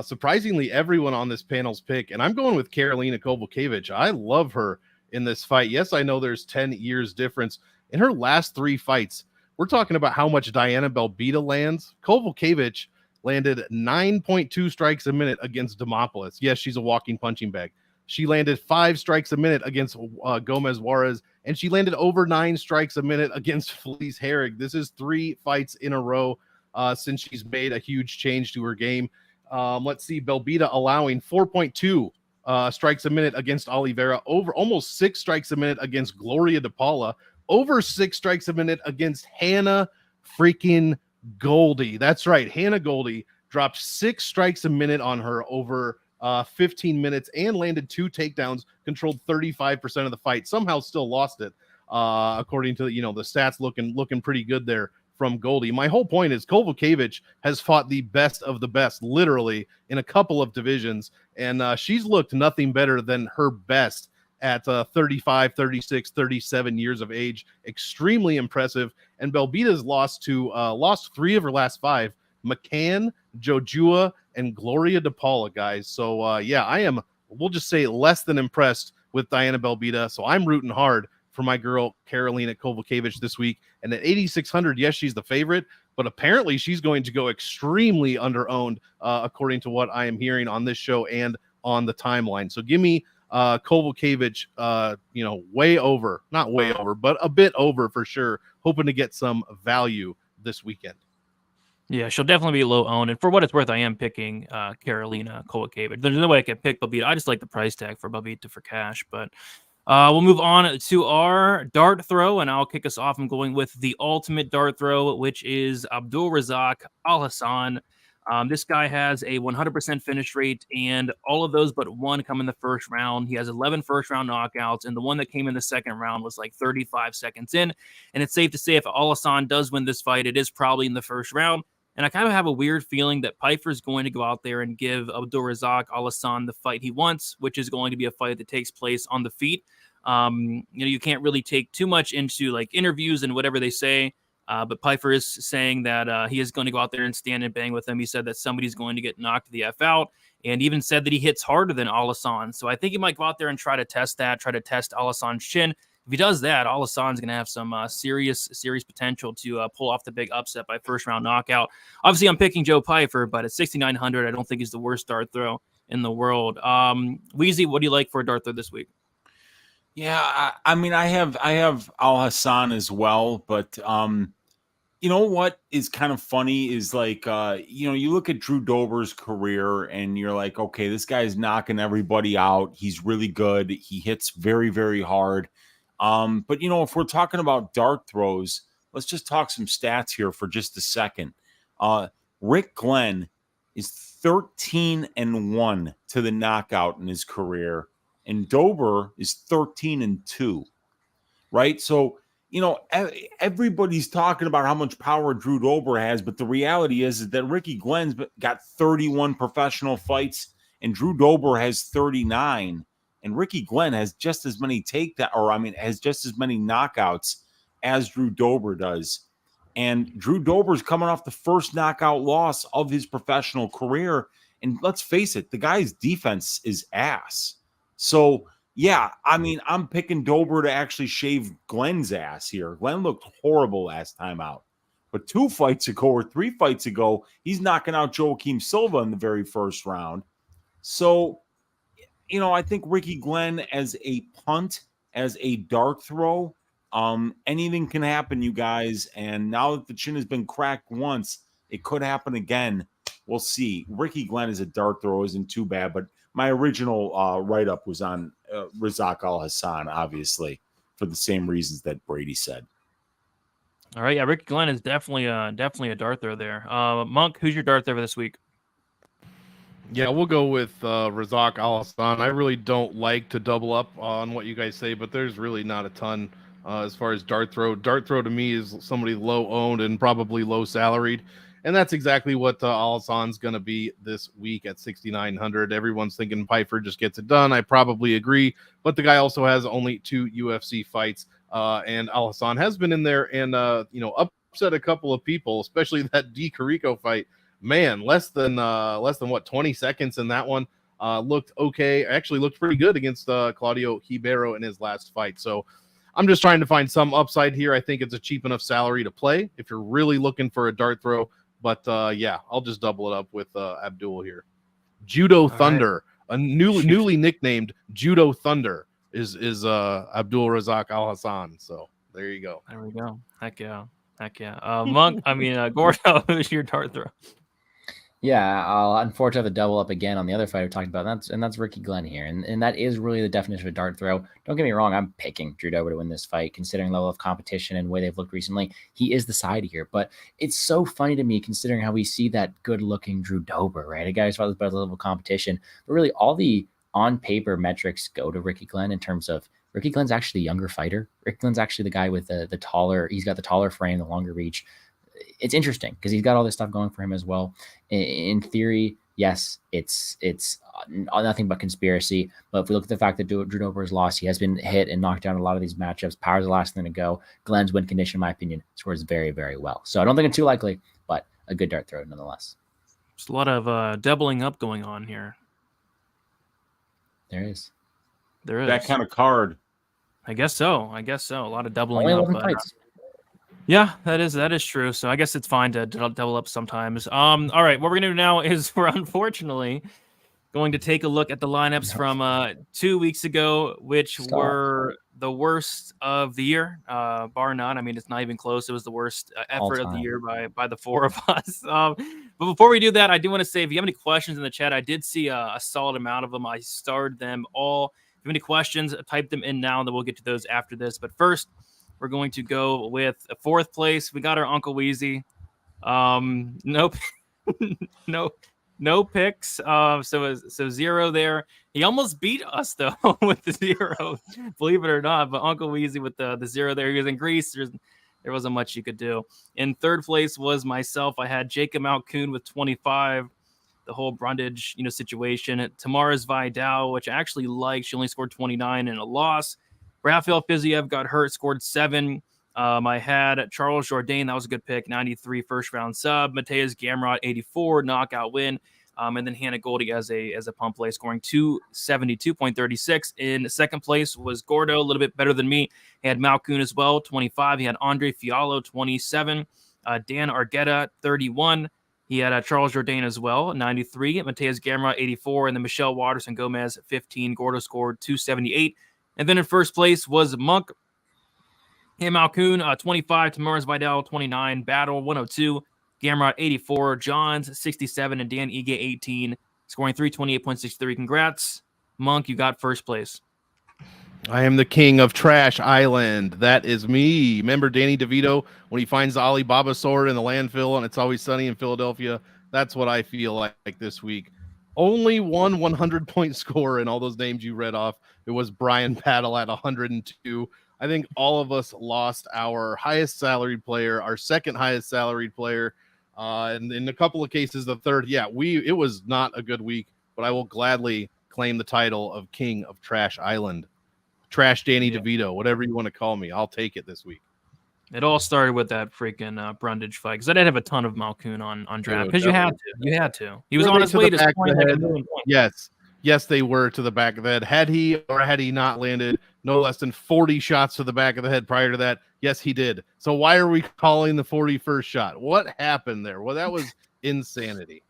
surprisingly everyone on this panel's pick, and I'm going with Karolina Kowalkiewicz. I love her in this fight. Yes, I know there's 10 years difference. In her last 3 fights, we're talking about how much Diana Belbiţă lands. Kowalkiewicz landed 9.2 strikes a minute against Demopoulos. Yes, she's a walking punching bag. She landed 5 strikes a minute against Gomez Juarez, and she landed over 9 strikes a minute against Felice Herrig. This is 3 fights in a row since she's made a huge change to her game. Let's see, Belbiţă allowing 4.2 strikes a minute against Oliveira, over almost 6 strikes a minute against Gloria De Paula, over 6 strikes a minute against Hannah freaking Goldie. That's right. Hannah Goldie dropped 6 strikes a minute on her over 15 minutes and landed 2 takedowns, controlled 35% of the fight, somehow still lost it. According to, the stats looking pretty good there from Goldie. My whole point is Kowalkiewicz has fought the best of the best, literally, in a couple of divisions, and she's looked nothing better than her best at 35, 36, 37 years of age. Extremely impressive. And Belbiţă's lost 3 of her last 5. McCann, Jojua, and Gloria De Paula, guys. So, I am, we'll just say, less than impressed with Diana Belbiţă. So I'm rooting hard for my girl Karolina Kowalkiewicz this week. And at 8,600, yes, she's the favorite, but apparently she's going to go extremely under-owned, according to what I am hearing on this show and on the timeline. So give me Kowalkiewicz, way over, not way over, but a bit over for sure. Hoping to get some value this weekend.
Yeah, she'll definitely be low owned. And for what it's worth, I am picking Karolina Kowalkiewicz. There's no way I can pick Belbiţă. I just like the price tag for Belbiţă for cash. But we'll move on to our dart throw, and I'll kick us off. I'm going with the ultimate dart throw, which is Abdul Razak Alhassan. This guy has a 100% finish rate, and all of those but one come in the first round. He has 11 first-round knockouts, and the one that came in the second round was like 35 seconds in. And it's safe to say if Alhassan does win this fight, it is probably in the first round. And I kind of have a weird feeling that Pyfer is going to go out there and give Abdul Razak Alhassan the fight he wants, which is going to be a fight that takes place on the feet. You can't really take too much into like interviews and whatever they say. But Pyfer is saying that he is going to go out there and stand and bang with him. He said that somebody's going to get knocked the F out, and even said that he hits harder than Alhassan. So I think he might go out there and try to test Alhassan's chin. If he does that, Alhassan's going to have some serious potential to pull off the big upset by first-round knockout. Obviously, I'm picking Joe Pyfer, but at 6,900, I don't think he's the worst dart throw in the world. Weezy, what do you like for a dart throw this week?
Yeah, I mean, I have Alhassan as well, but you know what is kind of funny is like, you look at Drew Dober's career and you're like, okay, this guy's knocking everybody out. He's really good. He hits very, very hard. But, if we're talking about dart throws, let's just talk some stats here for just a second. Rick Glenn is 13-1 to the knockout in his career, and Dober is 13-2, right? So, everybody's talking about how much power Drew Dober has, but the reality is that Ricky Glenn's got 31 professional fights and Drew Dober has 39, and Ricky Glenn has just as many has just as many knockouts as Drew Dober does. And Drew Dober's coming off the first knockout loss of his professional career. And let's face it, the guy's defense is ass. So, yeah, I mean, I'm picking Dober to actually shave Glenn's ass here. Glenn looked horrible last time out. But 2 fights ago or 3 fights ago, he's knocking out Joaquin Silva in the very first round. So, I think Ricky Glenn as a punt, as a dart throw, anything can happen, you guys. And now that the chin has been cracked once, it could happen again. We'll see. Ricky Glenn as a dart throw isn't too bad, but my original write-up was on Razak Alhassan, obviously, for the same reasons that Brady said.
All right, yeah, Ricky Glenn is definitely a dart throw there. Monk, who's your dart throw this week?
Yeah, we'll go with Razak Alhassan. I really don't like to double up on what you guys say, but there's really not a ton as far as dart throw. Dart throw to me is somebody low owned and probably low salaried. And that's exactly what Alhassan's going to be this week at 6,900. Everyone's thinking Pyfer just gets it done. I probably agree. But the guy also has only 2 UFC fights. And Alhassan has been in there and, upset a couple of people, especially that D. Carrico fight. Man, less than 20 seconds in that one. Looked okay. Actually looked pretty good against Claudio Ribeiro in his last fight. So I'm just trying to find some upside here. I think it's a cheap enough salary to play if you're really looking for a dart throw. But yeah, I'll just double it up with Abdul here. Judo Thunder, right. A newly nicknamed Judo Thunder is Abdul Razak Alhassan. So there you go.
There we go. Heck yeah. Monk, Gordo, who's your dart throw?
Yeah, I'll unfortunately have to double up again on the other fight we talked about. That's Ricky Glenn here. And that is really the definition of a dart throw. Don't get me wrong, I'm picking Drew Dober to win this fight, considering level of competition and the way they've looked recently. He is the side here. But it's so funny to me, considering how we see that good-looking Drew Dober, right? A guy who's about the level of competition. But really, all the on-paper metrics go to Ricky Glenn in terms of Ricky Glenn's actually a younger fighter. Ricky Glenn's actually the guy with the taller, he's got the taller frame, the longer reach. It's interesting because he's got all this stuff going for him as well. In theory, yes, it's nothing but conspiracy. But if we look at the fact that Drew Dober has lost, he has been hit and knocked down a lot of these matchups. Power's the last thing to go. Glenn's win condition, in my opinion, scores very, very well. So I don't think it's too likely, but a good dart throw nonetheless.
There's a lot of doubling up going on here.
There is.
That kind of card.
I guess so. A lot of doubling
Only
up.
Fights.
Yeah, that is true. So I guess it's fine to double up sometimes. All right, what we're gonna do now is we're unfortunately going to take a look at the lineups from 2 weeks ago, which were the worst of the year, bar none. I mean, it's not even close. It was the worst effort of the year by the four of us. But before we do that, I do want to say, if you have any questions in the chat, I did see a solid amount of them. I starred them all. If you have any questions, type them in now, and then we'll get to those after this. But first, we're going to go with fourth place. We got our Uncle Weezy. Nope. No picks. So 0 there. He almost beat us though with the 0, believe it or not. But Uncle Weezy with the 0 there. He was in Greece. There wasn't much you could do. In third place was myself. I had Jacob Malkoon with 25. The whole Brundage, situation. Tamara's Vidal, which I actually liked. She only scored 29 in a loss. Rafael Fiziev got hurt, scored 7. I had Charles Jourdain. That was a good pick. 93 first round sub. Mateus Gamrot 84 knockout win. And then Hannah Goldie as a pump play, scoring 272.36. In second place was Gordo, a little bit better than me. He had Malkoon as well, 25. He had Andre Fiallo, 27. Dan Argueta, 31. He had Charles Jourdain as well, 93. Mateus Gamrot, 84. And then Michelle Watterson Gomez, 15. Gordo scored 278. And then in first place was Monk. Hey, Malkoon, 25. Tamara's Vidal, 29. Battle, 102. Gamrot, 84. Johns, 67. And Dan Ige, 18. Scoring 328.63. Congrats. Monk, you got first place.
I am the king of Trash Island. That is me. Remember Danny DeVito when he finds the Alibaba sword in the landfill and It's Always Sunny in Philadelphia? That's what I feel like this week. Only one 100-point scorer in all those names you read off. It was Brian Paddle at 102. I think all of us lost our highest salaried player, our second highest salaried player, and in a couple of cases, the third. Yeah, it was not a good week, but I will gladly claim the title of King of Trash Island. Trash Danny DeVito, whatever you want to call me. I'll take it this week.
It all started with that freaking Brundage fight, because I didn't have a ton of Malkoon on draft, because you had to. You had to. He was on his way to scoring like 1 million points.
Yes, they were to the back of the head. Had he not landed no less than 40 shots to the back of the head prior to that, yes, he did. So why are we calling the 41st shot? What happened there? Well, that was insanity.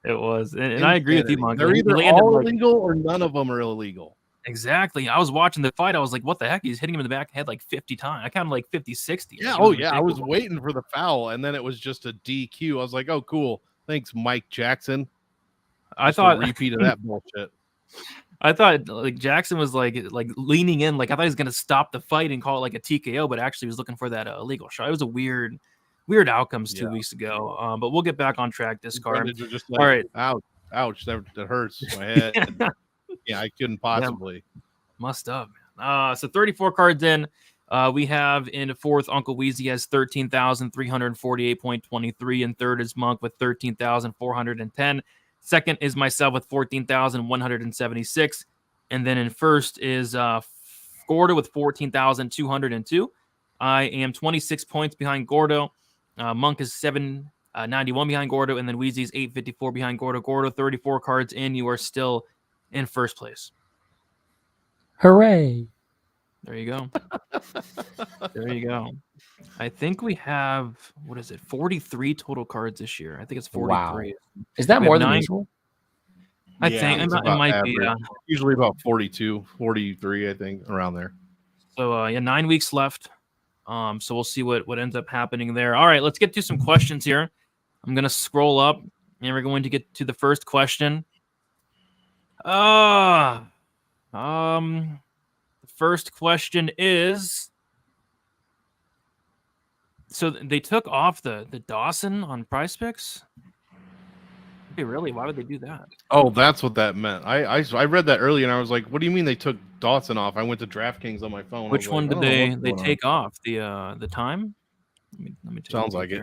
It was. And I agree with you, Monk.
They're either all illegal or none of them are illegal.
Exactly. I was watching the fight. I was like, what the heck? He's hitting him in the back of the head like 50 times. I counted like 50, 60.
Yeah. Oh, yeah. I was waiting for the foul, and then it was just a DQ. I was like, oh, cool. Thanks, Mike Jackson.
I thought
a repeat of that bullshit.
I thought like Jackson was like leaning in, like I thought he was gonna stop the fight and call it like a TKO, but actually was looking for that illegal shot. It was a weird outcomes 2 weeks ago. But we'll get back on track. This card.
Just like, all right, ouch, that hurts my head. Yeah, I couldn't possibly.
Yeah, must have. So 34 cards in. We have in fourth Uncle Weezy has 13,348.23, and third is Monk with 13,410. Second is myself with 14,176. And then in first is Gordo with 14,202. I am 26 points behind Gordo. Monk is 791 behind Gordo. And then Weezy's 854 behind Gordo. Gordo, 34 cards in. You are still in first place.
Hooray.
There you go. There you go. I think we have, 43 total cards this year. I think it's 43.
Wow. Is that more than usual?
I think it might be.
Usually about 42, 43, I think, around there.
So, 9 weeks left. So we'll see what ends up happening there. All right, let's get to some questions here. I'm going to scroll up, and we're going to get to the first question. The first question is, so they took off the Dawson on Prize Picks? Hey, really? Why would they do that?
Oh, that's what that meant. I read that earlier, and I was like, what do you mean they took Dawson off? I went to Draftkings on my phone.
Which one did they take off? The time? Let me
Sounds like it.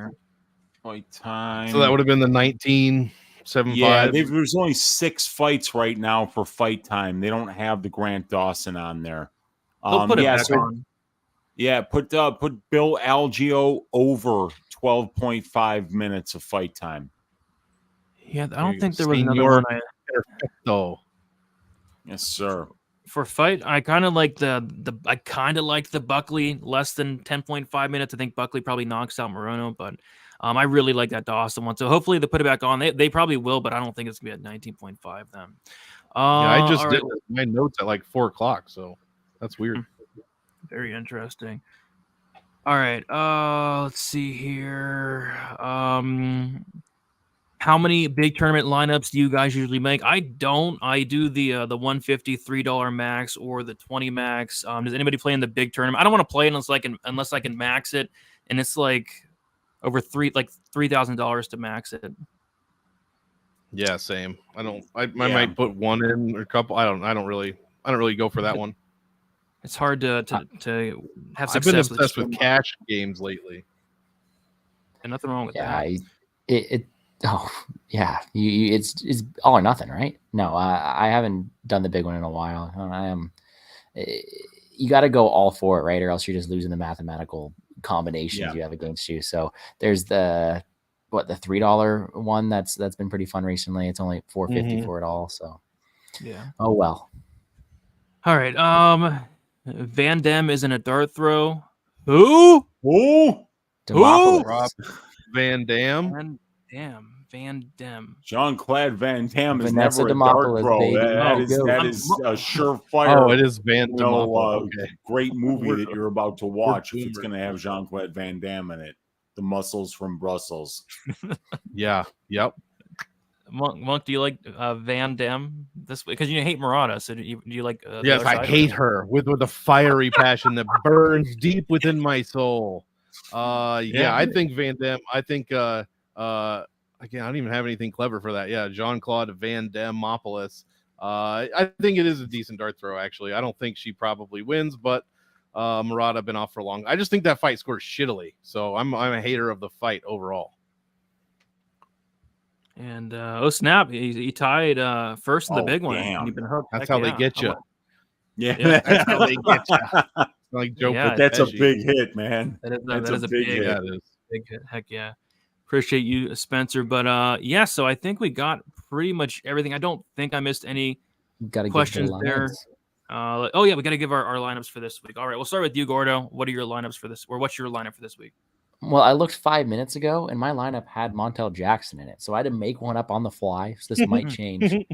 Fight time.
So that would have been the 1975.
Yeah, there's only 6 fights right now for fight time. They don't have the Grant Dawson on there.
They'll put it back on.
Yeah, put Bill Algeo over 12.5 minutes of fight time.
Yeah, I don't think there was another one.
Perfecto.
Yes, sir.
For fight, I kind of like the Buckley less than 10.5 minutes. I think Buckley probably knocks out Morono, but I really like that Dawson one. So hopefully they put it back on. They probably will, but I don't think it's gonna be at 19.5 then.
I just
all
did
right.
my notes at like 4 o'clock, so that's weird.
Very interesting. All right. Let's see here. How many big tournament lineups do you guys usually make? I don't. I do the $150 $3 max or the 20 max. Does anybody play in the big tournament? I don't want to play unless I can max it, and it's like over $3,000 to max it.
Yeah, same. I might put one in or a couple. I don't really go for that one.
It's hard to have success.
I've been obsessed with cash games lately.
And nothing wrong with that.
It's all or nothing, right? No, I haven't done the big one in a while. You got to go all for it, right? Or else you're just losing the mathematical combinations you have against you. So there's the $3 one that's been pretty fun recently. It's only $4.50 for it all. So
yeah.
Oh well.
All right. Van Dam is in a dart throw. Who?
Demopolis.
Van Dam.
Van Dam.
Jean-Claude Van Damme is
Vanessa
never a dart
Demopolis,
throw.
baby.
That is a surefire.
Oh, it is Van Demopolis. Okay.
Great movie that you're about to watch. If it's going to have Jean-Claude Van Damme in it, the muscles from Brussels.
Yeah. Yep.
Monk, do you like Van Dam this way? Because you hate Murata, so do you like?
Yes, I hate her with a fiery passion that burns deep within my soul. I think Van Dam. I think again, I don't even have anything clever for that. Yeah, Jean-Claude Van Damopolis. I think it is a decent dart throw. Actually, I don't think she probably wins, but Murata been off for long. I just think that fight scored shittily, so I'm a hater of the fight overall.
And snap! He tied first in the big one. You've been hooked.
That's how they get you.
Yeah,
that's how they get you. Like Joe,
but that's a big hit, man.
That is a big hit.
That is.
Big hit. Heck yeah. Appreciate you, Spencer. But so I think we got pretty much everything. I don't think I missed any questions there. We got to give our lineups for this week. All right, we'll start with you, Gordo. What are your lineups for this, or what's your lineup for this week?
Well, I looked 5 minutes ago, and my lineup had Montel Jackson in it, so I had to make one up on the fly. So this might change, and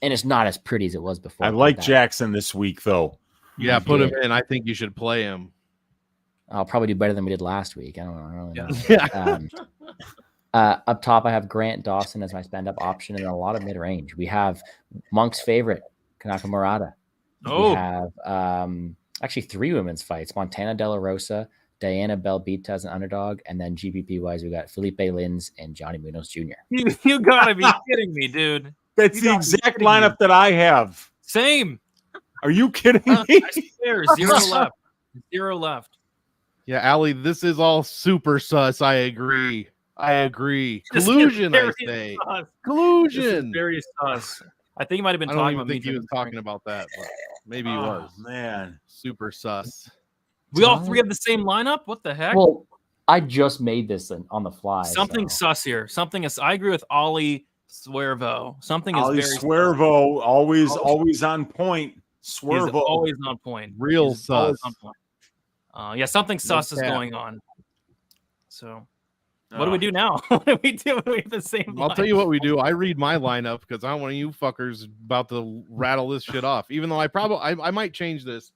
it's not as pretty as it was before.
I like Jackson this week, though.
Yeah, put him in. I think you should play him.
I'll probably do better than we did last week. I don't really know. Up top, I have Grant Dawson as my spend-up option, and a lot of mid-range. We have Monk's favorite, Kanaka Murata. We have actually 3 women's fights: Montana De La Rosa, Diana Belbiţă as an underdog, and then GPP-wise, we got Philipe Lins and Johnny Muñoz Jr.
You gotta be kidding me, dude.
That's the exact lineup that I have.
Same.
Are you kidding me?
I swear, 0 left. 0 left.
Yeah, Ali, this is all super sus. I agree. Collusion, I say.
Sus.
Collusion.
Very sus. I think he might have been
I
talking
don't
about
think he was talking about that, but maybe he was.
Man,
super sus.
We all 3 have the same lineup? What the heck?
Well, I just made this on the fly.
Something sus here. Something is. I agree with Ollie Swervo. Something is
Ollie
very
Swervo, always on point. Swervo,
always on point.
Real sus.
On point. Something sus is going on. So, what do we do now? What do we do? We have the same.
I'll tell you what we do. I read my lineup because I'm one of you fuckers about to rattle this shit off. Even though I might change this,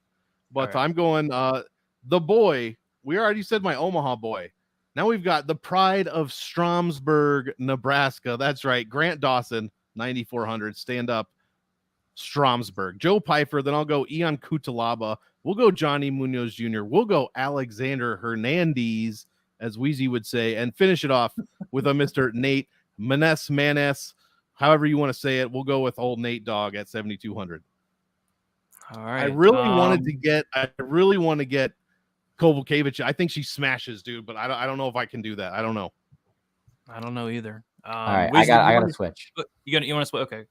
but I'm going the boy. We already said my Omaha boy. Now we've got the pride of Stromsburg, Nebraska. That's right. Grant Dawson, 9,400. Stand up. Stromsburg. Joe Pyfer. Then I'll go Ion Cuțelaba. We'll go Johnny Muñoz Jr. We'll go Alexander Hernandez, as Weezy would say, and finish it off with a Mr. Nate Manes, however you want to say it. We'll go with old Nate Dogg at 7,200.
All right.
I really want to get Kowalkiewicz. I think she smashes, dude, but I don't know if I can do that. I don't know.
I don't know either.
All right, I got to switch.
You want to switch? Okay.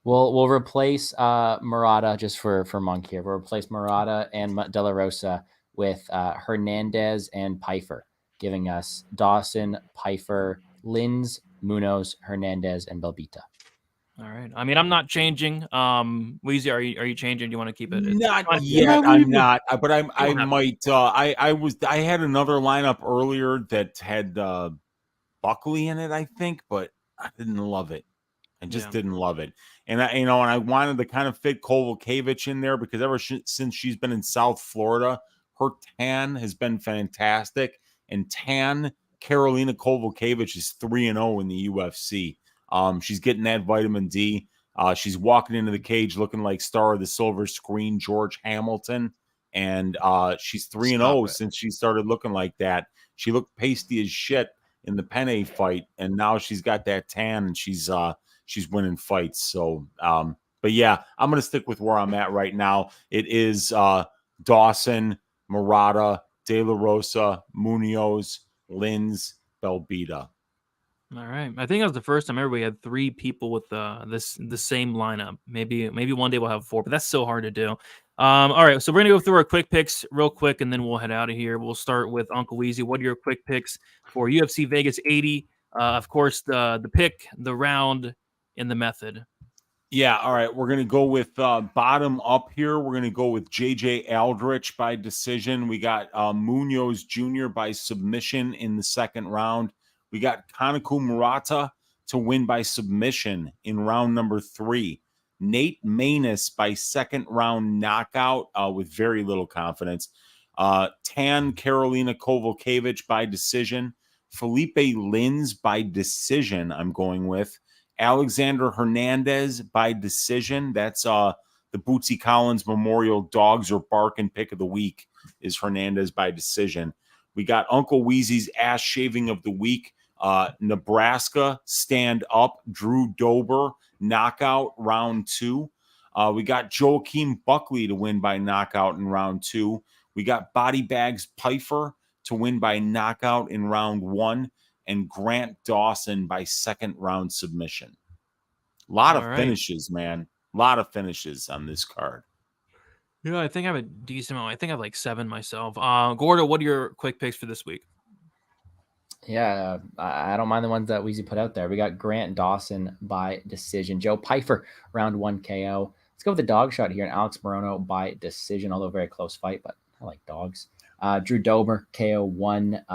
We'll replace Murata just for Monk here. We'll replace Murata and De La Rosa with Hernandez and Pyfer, giving us Dawson, Pyfer, Lins, Muñoz, Hernandez, and Belbiţă.
All right. I mean, I'm not changing. Weezy, are you changing? Do you want to keep it?
Not
fine.
yet. I'm not. But I
don't have
might. I had another lineup earlier that had Buckley in it, I think, but I didn't love it. I just didn't love it. And I wanted to kind of fit Kowalkiewicz in there because since she's been in South Florida, her tan has been fantastic. And tan Karolina Kowalkiewicz is 3-0 in the UFC. She's getting that vitamin D. She's walking into the cage looking like star of the silver screen, George Hamilton. And she's 3-0 since she started looking like that. She looked pasty as shit in the Penne fight, and now she's got that tan and she's winning fights. So but yeah, I'm gonna stick with where I'm at right now. It is Dawson, Murata, De La Rosa, Muñoz, Lins, Belbiţă.
All right. I think that was the first time ever we had 3 people with the same lineup. Maybe one day we'll have 4, but that's so hard to do. All right, so we're gonna go through our quick picks real quick, and then we'll head out of here. We'll start with Uncle Weezy. What are your quick picks for UFC Vegas 80? Of course, the pick, the round, and the method.
Yeah, all right. We're gonna go with bottom up here. We're gonna go with JJ Aldrich by decision. We got Muñoz Jr. by submission in the second round. We got Kanako Murata to win by submission in round number 3. Nate Maness by second round knockout with very little confidence. Tan Karolina Kowalkiewicz by decision. Philipe Lins by decision, I'm going with. Alexander Hernandez by decision. That's the Bootsy Collins Memorial Dogs Are Barking pick of the week is Hernandez by decision. We got Uncle Weezy's ass shaving of the week. Nebraska stand up. Drew Dober knockout round 2. We got Joaquin Buckley to win by knockout in round 2. We got Body Bags Pyfer to win by knockout in round 1. And Grant Dawson by second round submission. A lot of finishes, man. A lot of finishes on this card.
Yeah, I think I have a decent amount. I think I have like 7 myself. Gordo, what are your quick picks for this week?
Yeah, I don't mind the ones that Weezy put out there. We got Grant Dawson by decision. Joe Pyfer, round 1 KO. Let's go with the dog shot here. And Alex Morono by decision, although very close fight, but I like dogs. Drew Dober, KO 1.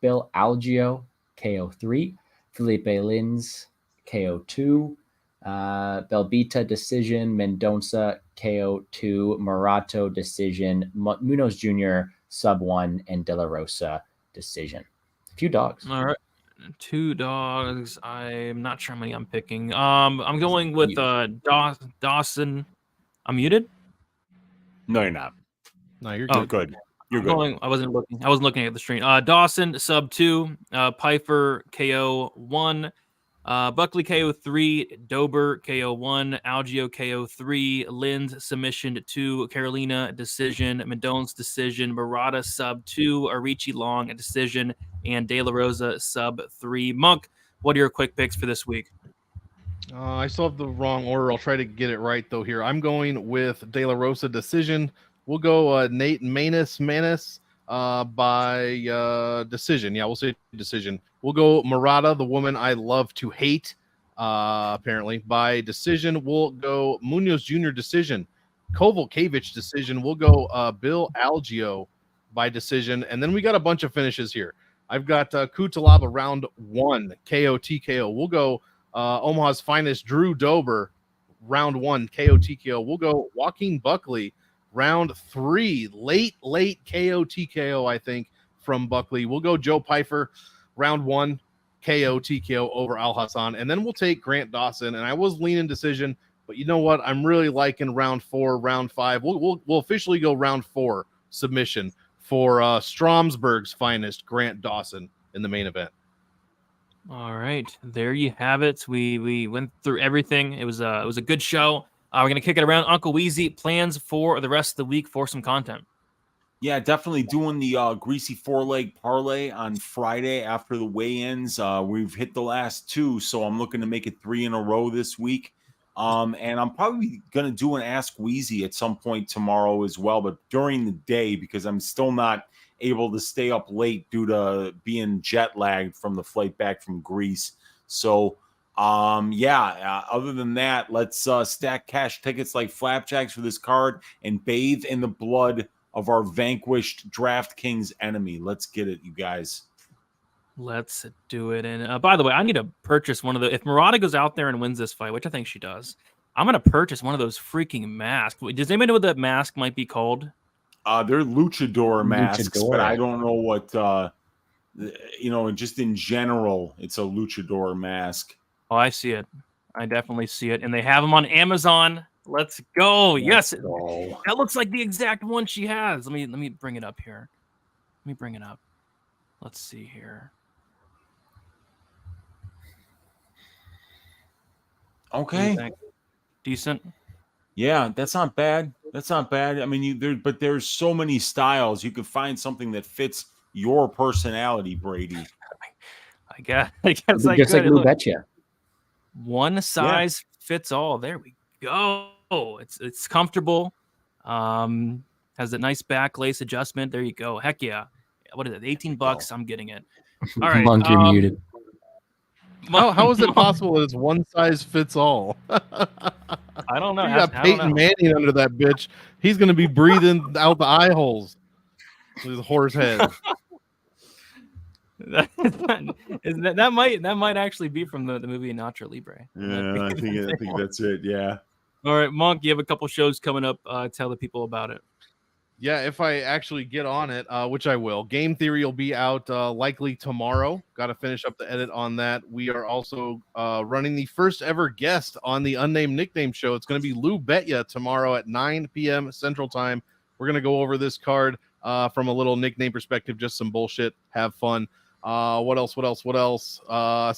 Bill Algeo, KO 3. Philipe Lins, KO 2. Belbiţă decision. Mendonça, KO 2. Murato decision. Muñoz Jr. sub 1. And De La Rosa decision. A few dogs.
All right. 2 dogs. I'm not sure how many I'm picking. I'm going with Dawson. I'm muted?
No, you're not.
No, you're
good. Good. You're good.
I wasn't looking at the screen. Dawson sub 2, Pyfer KO 1, Buckley KO 3, Dober KO 1, Algeo KO 3, Lins submission 2, Karolina decision, Mendonça decision, Murata sub 2, Arichi Long decision, and De La Rosa sub 3. Monk, what are your quick picks for this week?
I still have the wrong order. I'll try to get it right though here. I'm going with De La Rosa decision. We'll go Nate Maness by decision. Yeah, we'll say decision. We'll go Murata, the woman I love to hate, apparently, by decision. We'll go Muñoz Jr. decision. Kowalkiewicz decision. We'll go Bill Algeo by decision. And then we got a bunch of finishes here. I've got Cuțelaba round 1, KO TKO. We'll go Omaha's finest Drew Dober round 1, KO TKO. We'll go Joaquin Buckley round 3, late KO TKO, I think, from Buckley. We'll go Joe Pyfer round 1, KO TKO over Alhassan. And then we'll take Grant Dawson. And I was leaning decision, but you know what? I'm really liking round 4, round 5. We'll officially go round 4 submission for Stromsburg's finest, Grant Dawson, in the main event.
All right, there you have it. We went through everything. It was a good show. We're gonna kick it around. Uncle Weezy, plans for the rest of the week for some content.
Yeah, definitely doing the greasy 4-leg parlay on Friday after the weigh-ins. We've hit the last 2, so I'm looking to make it 3 in a row this week. And I'm probably going to do an Ask Weezy at some point tomorrow as well, but during the day because I'm still not able to stay up late due to being jet lagged from the flight back from Greece. So Other than that, let's stack cash tickets like flapjacks for this card and bathe in the blood of our vanquished Draftkings enemy. Let's get it, you guys. Let's
do it. And by the way, I need to purchase one of the. If Murata goes out there and wins this fight, which I think she does, I'm gonna purchase one of those freaking masks. Does anybody know what that mask might be called?
They're luchador masks, but I don't know what. Just in general, it's a luchador mask.
Oh, I see it. I definitely see it, and they have them on Amazon. Let's go! Yes, that looks like the exact one she has. Let me bring it up here. Let me bring it up. Let's see here.
Okay,
decent.
Yeah, that's not bad. That's not bad. I mean, but there's so many styles. You could find something that fits your personality, Brady.
I guess I
just like Belbiţă.
One size fits all. There we go. It's comfortable. Has a nice back lace adjustment. There you go. Heck yeah. What is it? $18. I'm getting it. All right.
Monk, you're muted.
How is it possible that it's one size fits all?
I don't know.
You got Peyton Manning under that bitch. He's going to be breathing out the eye holes with his horse head.
that might actually be from the movie Nacho Libre.
Yeah, I think that's it. Yeah.
All right, Monk, you have a couple shows coming up. Tell the people about it.
Yeah, if I actually get on it, which I will. Game Theory will be out likely tomorrow. Got to finish up the edit on that. We are also running the first ever guest on the Unnamed Nickname Show. It's going to be Lou Betya tomorrow at 9 p.m. Central Time. We're going to go over this card from a little nickname perspective, just some bullshit, have fun. What else?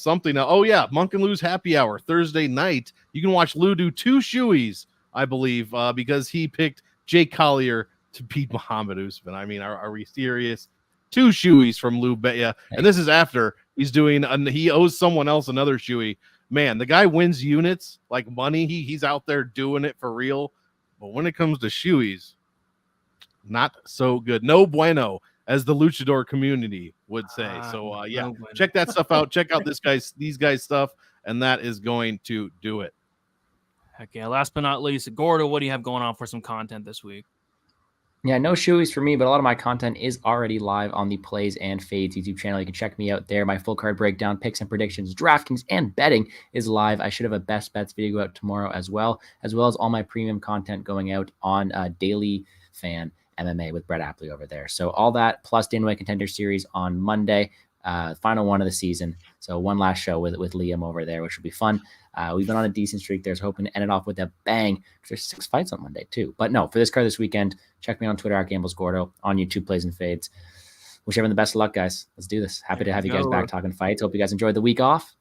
Something. Oh, yeah, Monk and Lou's Happy Hour Thursday night. You can watch Lou do 2 shoeys, I believe, because he picked Jake Collier to beat Muhammad Usman. I mean, are we serious? 2 shoeys from Lou Betya, and this is after he's doing. He owes someone else another shoey. Man, the guy wins units like money. He's out there doing it for real. But when it comes to shoeys, not so good. No bueno, as the luchador community would say. So no bueno. Check that stuff out. Check out these guys' stuff, and that is going to do it.
Heck yeah. Last but not least, Gordo, what do you have going on for some content this week?
Yeah, no shoeys for me, but a lot of my content is already live on the Plays and Fades YouTube channel. You can check me out there. My full card breakdown, picks and predictions, DraftKings, and betting is live. I should have a best bets video go out tomorrow as well as all my premium content going out on Daily Fan MMA with Brett Apley over there. So all that plus Dana Contender Series on Monday, final one of the season. So one last show with Liam over there, which will be fun. We've been on a decent streak there, so hoping to end it off with a bang, because there's 6 fights on Monday too. But no, for this card this weekend, check me on Twitter at GamblesGordo, on YouTube, Plays and Fades. Wish everyone the best of luck, guys. Let's do this. Happy to have you guys back talking fights. Hope you guys enjoyed the week off.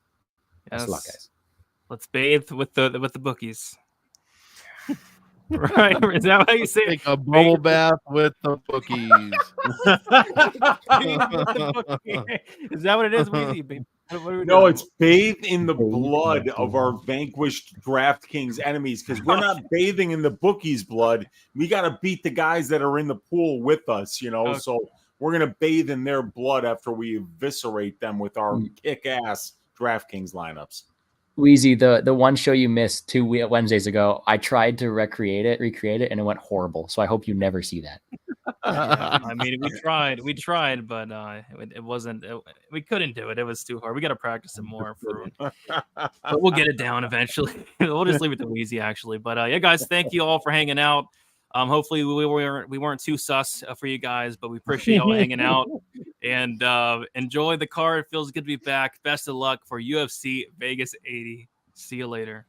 Best of luck, guys.
Let's bathe with the bookies. Right? Is that how you say it?
Take a bubble bath with the bookies.
Is that what it is, Weezy?
No, it's bathe in the blood of our vanquished DraftKings enemies, because we're not bathing in the bookies' blood. We got to beat the guys that are in the pool with us, Okay. So we're going to bathe in their blood after we eviscerate them with our kick-ass DraftKings lineups.
Weezy, the one show you missed 2 Wednesdays ago, I tried to recreate it, and it went horrible. So I hope you never see that.
I mean, we tried, but it wasn't. We couldn't do it. It was too hard. We got to practice it more. But we'll get it down eventually. We'll just leave it to Weezy, actually. But yeah, guys, thank you all for hanging out. Hopefully we weren't too sus for you guys, but we appreciate y'all hanging out and enjoy the card. It feels good to be back. Best of luck for UFC Vegas 80. See you later.